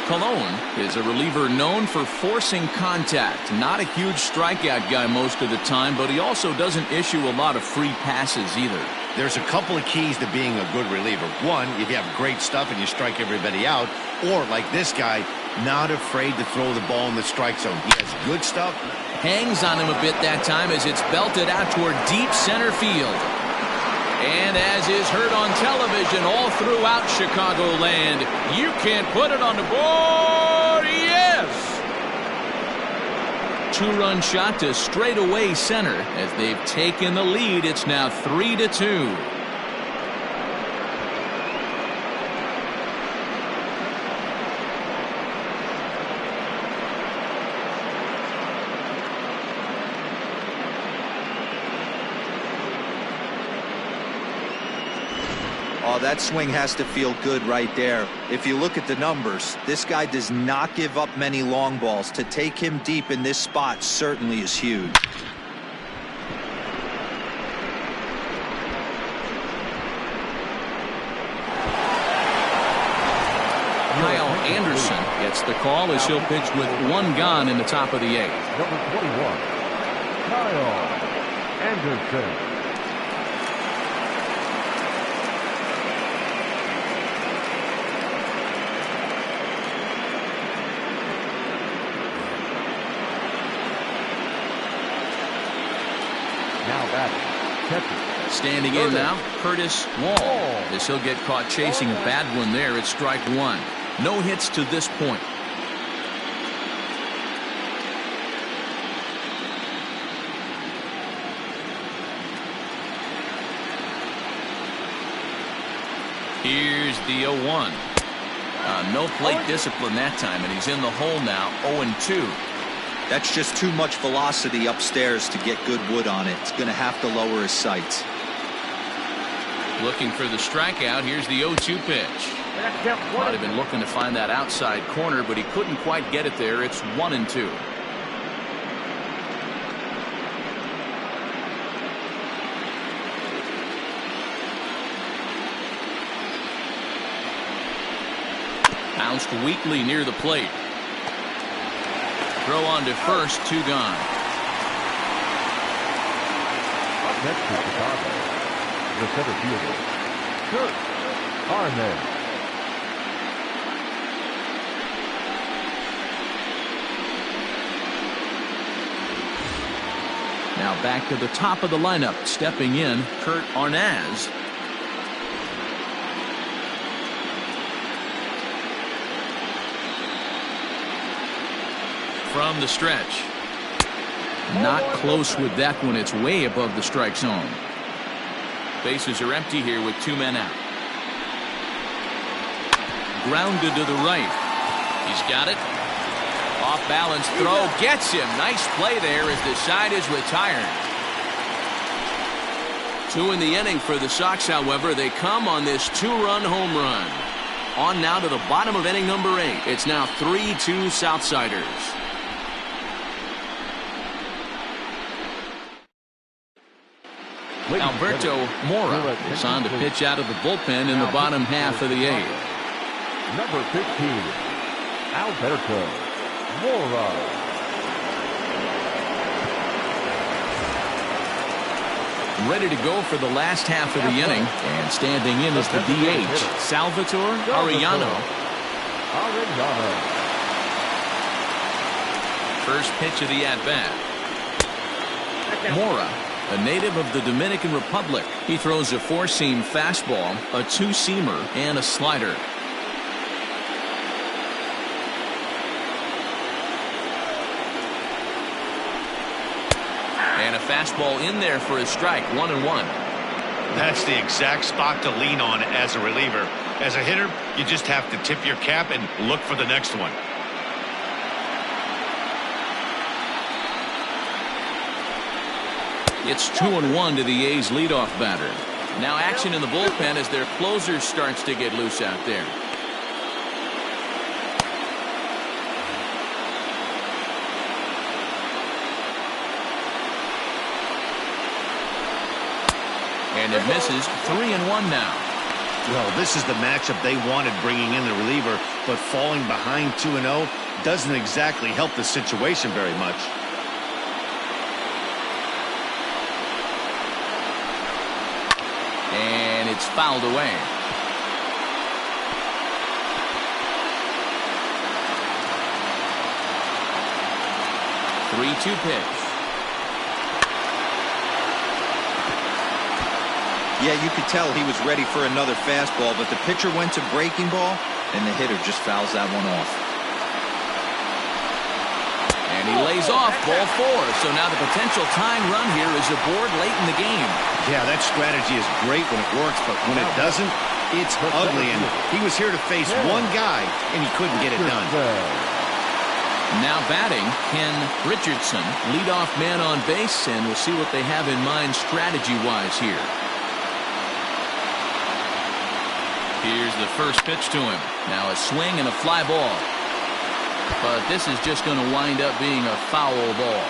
A: Colon is a reliever known for forcing contact. Not a huge strikeout guy most of the time, but he also doesn't issue a lot of free passes either.
B: There's a couple of keys to being a good reliever. One, if you have great stuff and you strike everybody out, or like this guy, not afraid to throw the ball in the strike zone. He has good stuff.
A: Hangs on him a bit that time as it's belted out toward deep center field. And as is heard on television all throughout Chicagoland, you can't put it on the board. Yes! 2-run shot to straightaway center. As they've taken the lead, it's now 3-2.
E: Oh, that swing has to feel good right there. If you look at the numbers, this guy does not give up many long balls. To take him deep in this spot certainly is huge.
A: Kyle Anderson gets the call as he'll pitch with 1 gone in the top of the 8th.
C: Number 21, Kyle Anderson. Catcher.
A: Standing in now, Curtis Wall. As he'll get caught chasing a bad one there, it's strike one. No hits to this point. Here's the 0-1. No plate discipline that time, and he's in the hole now, 0-2.
E: That's just too much velocity upstairs to get good wood on it. It's going to have to lower his sights.
A: Looking for the strikeout. Here's the 0-2 pitch. Might have been looking to find that outside corner, but he couldn't quite get it there. It's 1-2. Bounced weakly near the plate. Throw on to first, 2 gone.
C: Up next to Chicago, the center fielder, Kurt Arnett.
A: Now back to the top of the lineup. Stepping in, Kurt Arnaz. From the stretch. Not close with that one. It's way above the strike zone. Bases are empty here with 2 men out. Grounded to the right. He's got it. Off balance throw. Gets him. Nice play there as the side is retired. 2 in the inning for the Sox, however. They come on this 2-run home run. On now to the bottom of inning number 8. It's now 3-2 Southsiders. Alberto Mora is on to pitch out of the bullpen in the bottom half of the 8th.
C: Number 15, Alberto Mora.
A: Ready to go for the last half of the inning, and standing in is the DH, Salvatore Arellano. First pitch of the at-bat. Mora, a native of the Dominican Republic. He throws a 4-seam fastball, a 2-seamer, and a slider. And a fastball in there for a strike, 1-1.
B: That's the exact spot to lean on as a reliever. As a hitter, you just have to tip your cap and look for the next one.
A: It's 2-1 to the A's leadoff batter. Now action in the bullpen as their closer starts to get loose out there. And it misses. 3-1 now.
B: Well, this is the matchup they wanted, bringing in the reliever, but falling behind 2-0 doesn't exactly help the situation very much.
A: And it's fouled away. Three-two pitch.
E: Yeah, you could tell he was ready for another fastball, but the pitcher went to breaking ball, and the hitter just fouls that one off.
A: And he lays off ball 4. So now the potential tying run here is aboard late in the game.
B: Yeah, that strategy is great when it works, but when it doesn't, it's ugly. And he was here to face one guy, and he couldn't get it done.
A: Now batting, Ken Richardson, leadoff man on base, and we'll see what they have in mind strategy-wise here. Here's the first pitch to him. Now a swing and a fly ball. But this is just going to wind up being a foul ball.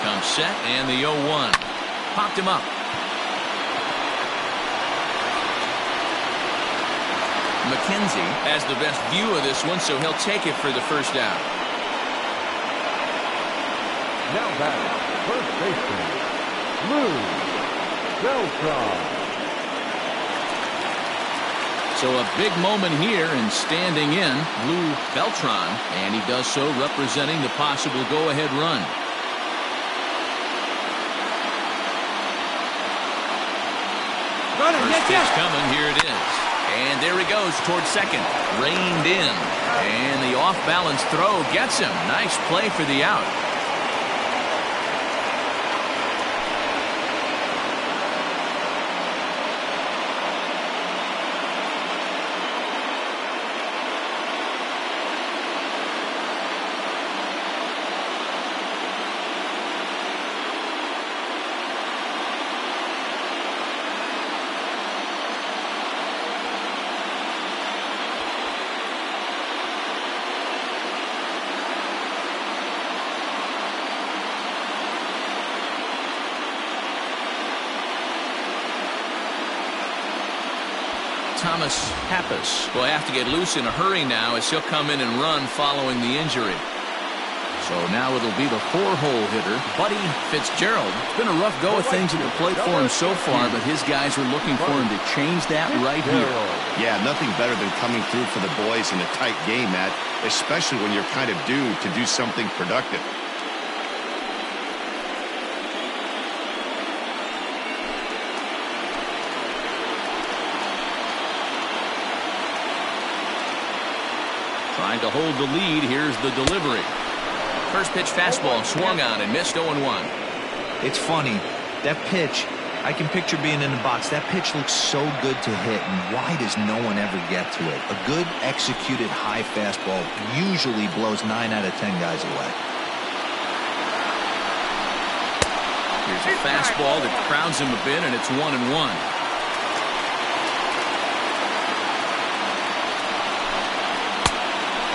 A: Comes set, and the 0-1. Popped him up. McKenzie has the best view of this one, so he'll take it for the first out.
C: Now batting, first baseman, Lou Beltran.
A: So a big moment here, and standing in, Lou Beltran, and he does so representing the possible go-ahead run. First pitch coming, here it is. And there he goes towards second. Reined in. And the off-balance throw gets him. Nice play for the out. Thomas Pappas will have to get loose in a hurry now as he'll come in and run following the injury. So now it'll be the 4-hole hitter, Buddy Fitzgerald. It's been a rough go of things at the plate for him so far, but his guys are looking for him to change that right here.
B: Yeah, nothing better than coming through for the boys in a tight game, Matt, especially when you're kind of due to do something productive.
A: Trying to hold the lead. Here's the delivery. First pitch fastball swung on and missed 0-1.
E: It's funny. That pitch, I can picture being in the box. That pitch looks so good to hit, and why does no one ever get to it? A good executed high fastball usually blows 9 out of 10 guys away.
A: Here's a fastball that crowds him a bit, and it's 1-1.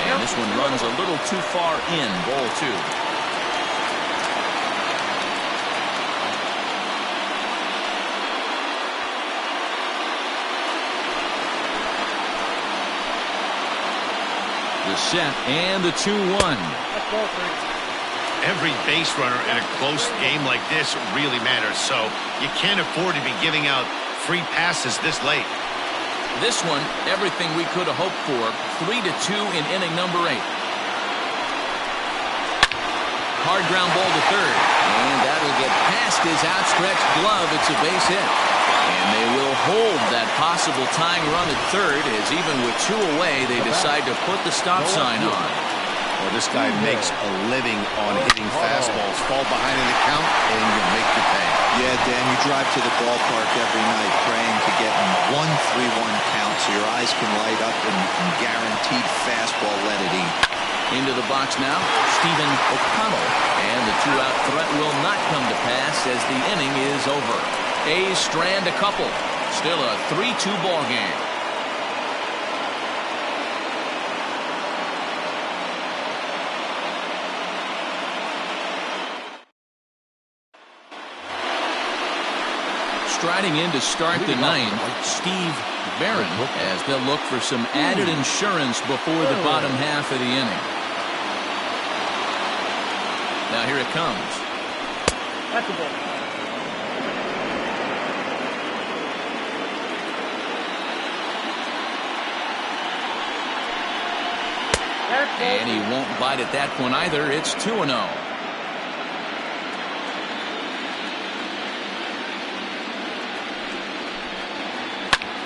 A: And this one runs a little too far in. Ball 2. The set and the 2-1.
B: Every base runner in a close game like this really matters, so you can't afford to be giving out free passes this late.
A: This one, everything we could have hoped for. 3-2 in inning number 8. Hard ground ball to third. And that'll get past his outstretched glove. It's a base hit. And they will hold that possible tying run at third, as even with 2 away, they decide to put the stop sign on.
B: Well, this guy makes a living on hitting fastballs. Fall behind in the count, and you make your pay.
E: Yeah, Dan, you drive to the ballpark every night praying to get in 1-3-1 count so your eyes can light up and you can guaranteed fastball let it eat.
A: Into the box now, Stephen O'Connell. And the 2-out threat will not come to pass as the inning is over. A's strand a couple. Still a 3-2 ball game. Striding in to start the 9th, Steve Barron, as they'll look for some added insurance before the bottom half of the inning. Now here it comes.
F: That's a ball.
A: And he won't bite at that one either. It's 2-0.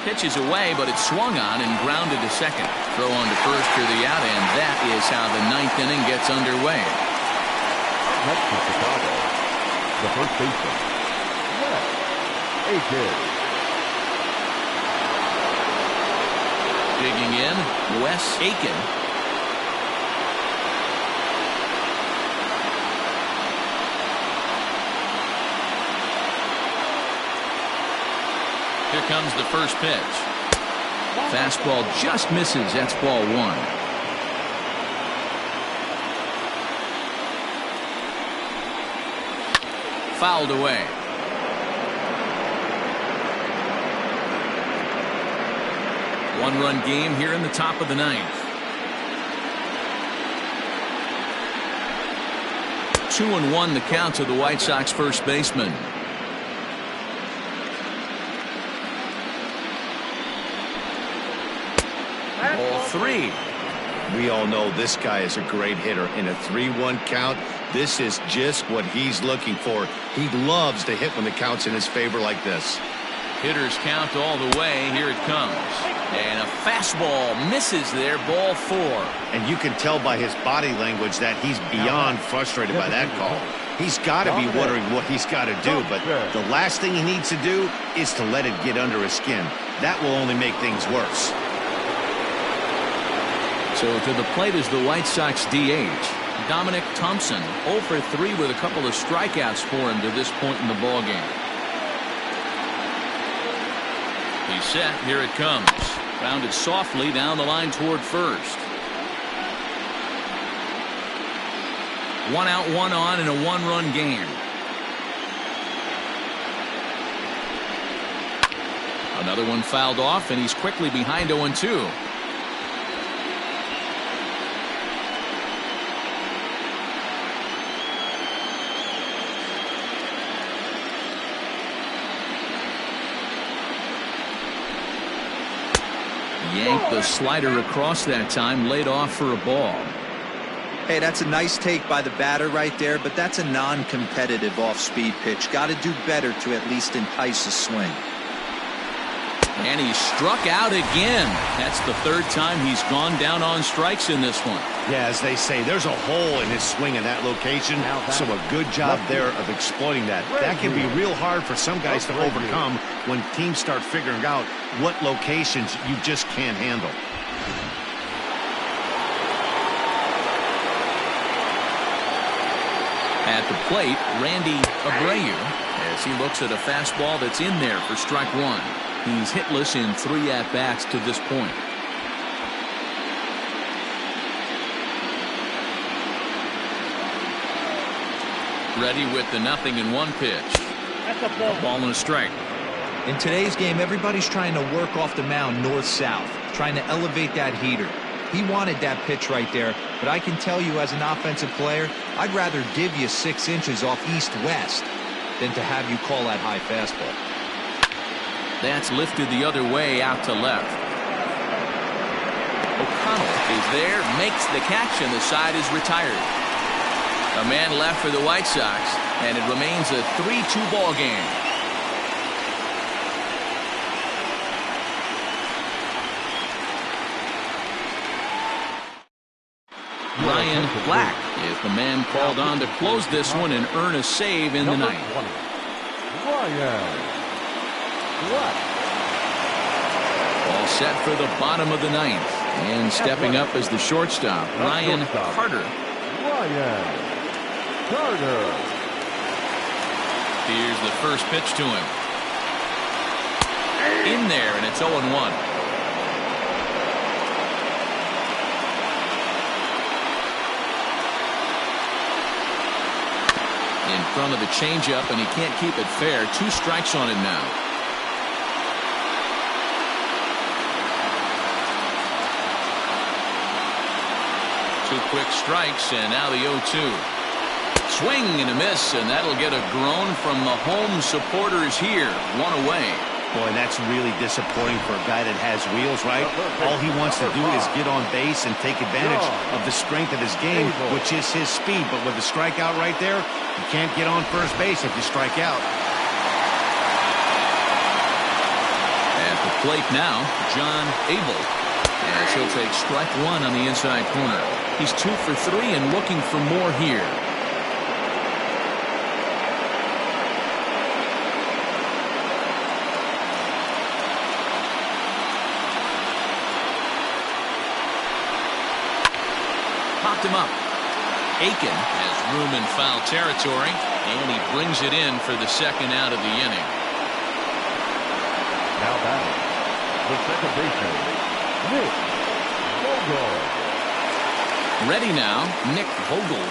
A: Pitch is away, but it's swung on and grounded to second. Throw on to first for the out, and that is how the 9th inning gets underway.
C: Next to Chicago, the first baseman, Wes Aiken.
A: Digging in, Wes Aiken. Here comes the first pitch. Fastball just misses. That's ball 1. Fouled away. One-run game here in the top of the 9th. 2-1 the count to the White Sox first baseman. Ball 3.
B: We all know this guy is a great hitter. In a 3-1 count, this is just what he's looking for. He loves to hit when the count's in his favor like this.
A: Hitters count all the way. Here it comes. And a fastball misses there. Ball 4.
B: And you can tell by his body language that he's beyond frustrated by that call. He's got to be wondering what he's got to do, but the last thing he needs to do is to let it get under his skin. That will only make things worse.
A: So to the plate is the White Sox DH, Dominic Thompson, 0 for 3 with a couple of strikeouts for him to this point in the ballgame. He's set. Here it comes. Grounded softly down the line toward first. 1 out, 1 on in a 1-run game. Another one fouled off, and he's quickly behind 0-2. Yanked the slider across that time, laid off for a ball.
E: Hey, that's a nice take by the batter right there, but that's a non-competitive off-speed pitch. Got to do better to at least entice a swing.
A: And he struck out again. That's the 3rd time he's gone down on strikes in this one.
B: Yeah, as they say, there's a hole in his swing in that location, so a good job there of exploiting that. That can be real hard for some guys to overcome when teams start figuring out what locations you just can't handle.
A: At the plate, Randy Abreu, as he looks at a fastball that's in there for strike 1. He's hitless in 3 at-bats to this point. Ready with the 0-1 pitch.
F: That's a ball.
A: Ball and a strike.
E: In today's game, everybody's trying to work off the mound north-south, trying to elevate that heater. He wanted that pitch right there, but I can tell you as an offensive player, I'd rather give you 6 inches off east-west than to have you call that high fastball.
A: That's lifted the other way out to left. O'Connell is there, makes the catch, and the side is retired. A man left for the White Sox, and it remains a 3-2 ball game. Ryan Black is the man called on to close this one and earn a save in the 9th. All set for the bottom of the 9th. And stepping up as the shortstop, Ryan Carter. Here's the first pitch to him. In there, and it's 0-1. In front of the changeup, and he can't keep it fair. 2 strikes on him now. Two quick strikes, and now the 0-2. Swing and a miss, and that'll get a groan from the home supporters here. 1 away.
B: Boy, that's really disappointing for a guy that has wheels, right? All he wants to do is get on base and take advantage of the strength of his game, which is his speed. But with the strikeout right there, you can't get on first base if you strike out.
A: At the plate now, John Abel. As he'll take strike 1 on the inside corner. He's 2 for 3 and looking for more here. Popped him up. Aiken has room in foul territory, and he brings it in for the 2nd out of the inning.
C: Now batting, the second baseman, Nick Vogel.
A: Ready now, Nick Vogel.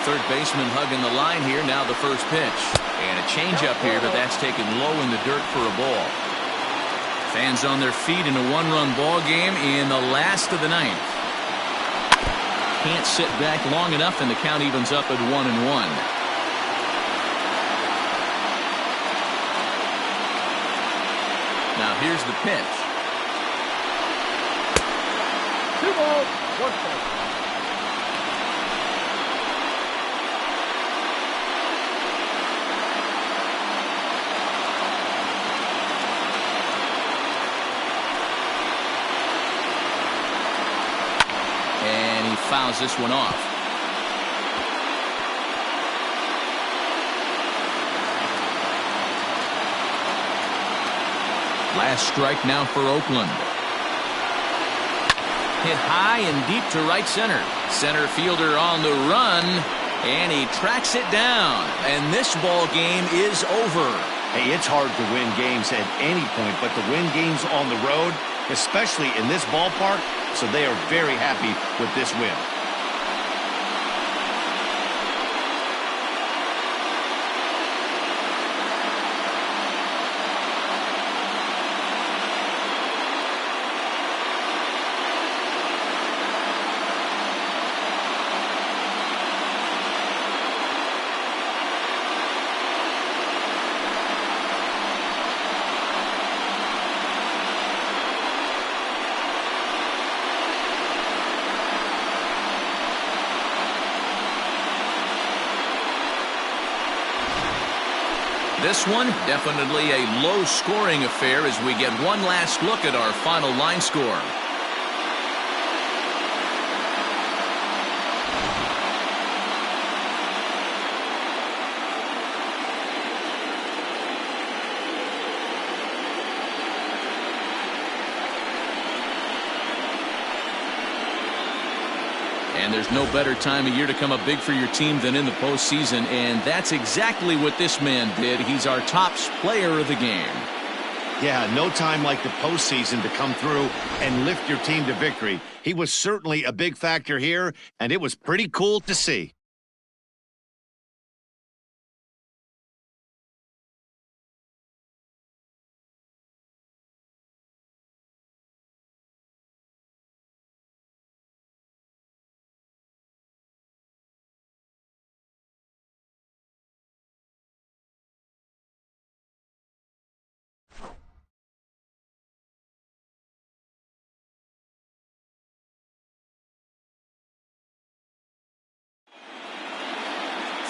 A: Third baseman hugging the line here. Now the first pitch. And a changeup here, but that's taken low in the dirt for a ball. Fans on their feet in a 1-run ball game in the last of the 9th. Can't sit back long enough, and the count evens up at 1-1. Here's the pitch.
F: 2 balls, 1 strike.
A: And he fouls this one off. Last strike now for Oakland. Hit high and deep to right center. Center fielder on the run, and he tracks it down. And this ball game is over.
B: Hey, it's hard to win games at any point, but to win games on the road, especially in this ballpark, so they are very happy with this win.
A: This one, definitely a low-scoring affair as we get one last look at our final line score. And there's no better time of year to come up big for your team than in the postseason, and that's exactly what this man did. He's our top player of the game.
B: Yeah, no time like the postseason to come through and lift your team to victory. He was certainly a big factor here, and it was pretty cool to see.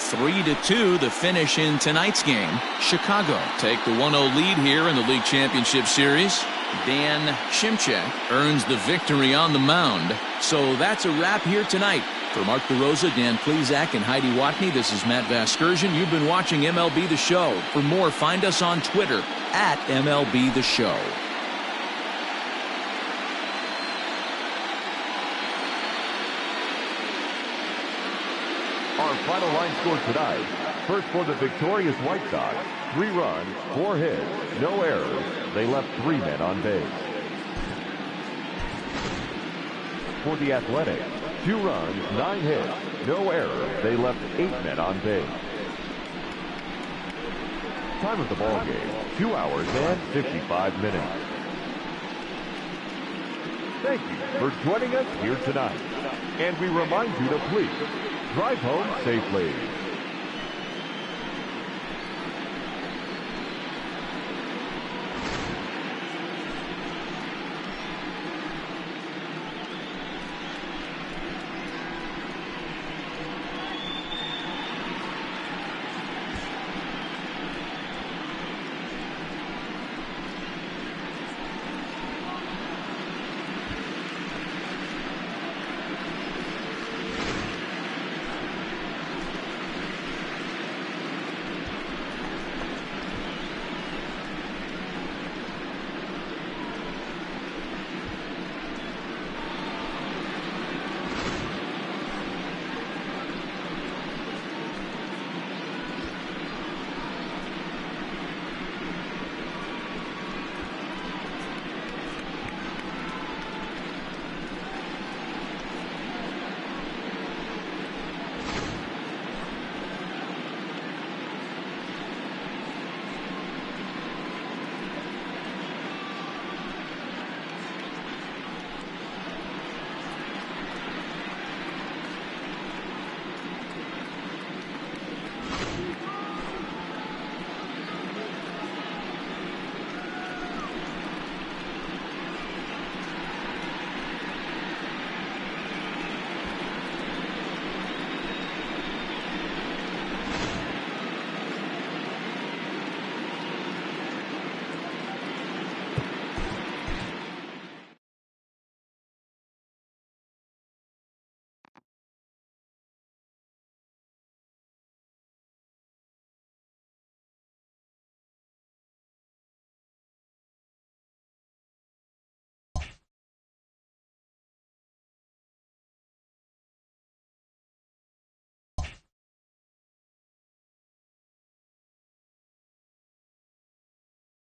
A: (3-2) the finish in tonight's game. Chicago take the 1-0 lead here in the league championship series. Dan Shimchek earns the victory on the mound. So that's a wrap here tonight. For Mark DeRosa, Dan Plesac, and Heidi Watney, this is Matt Vasgersian. You've been watching MLB The Show. For more, find us on Twitter at MLB The Show.
C: Our final line score tonight. First for the victorious White Sox, 3 runs, 4 hits, no errors. They left 3 men on base. For the Athletics, 2 runs, 9 hits, no errors. They left 8 men on base. Time of the ball game, 2 hours and 55 minutes. Thank you for joining us here tonight. And we remind you to please drive home safely.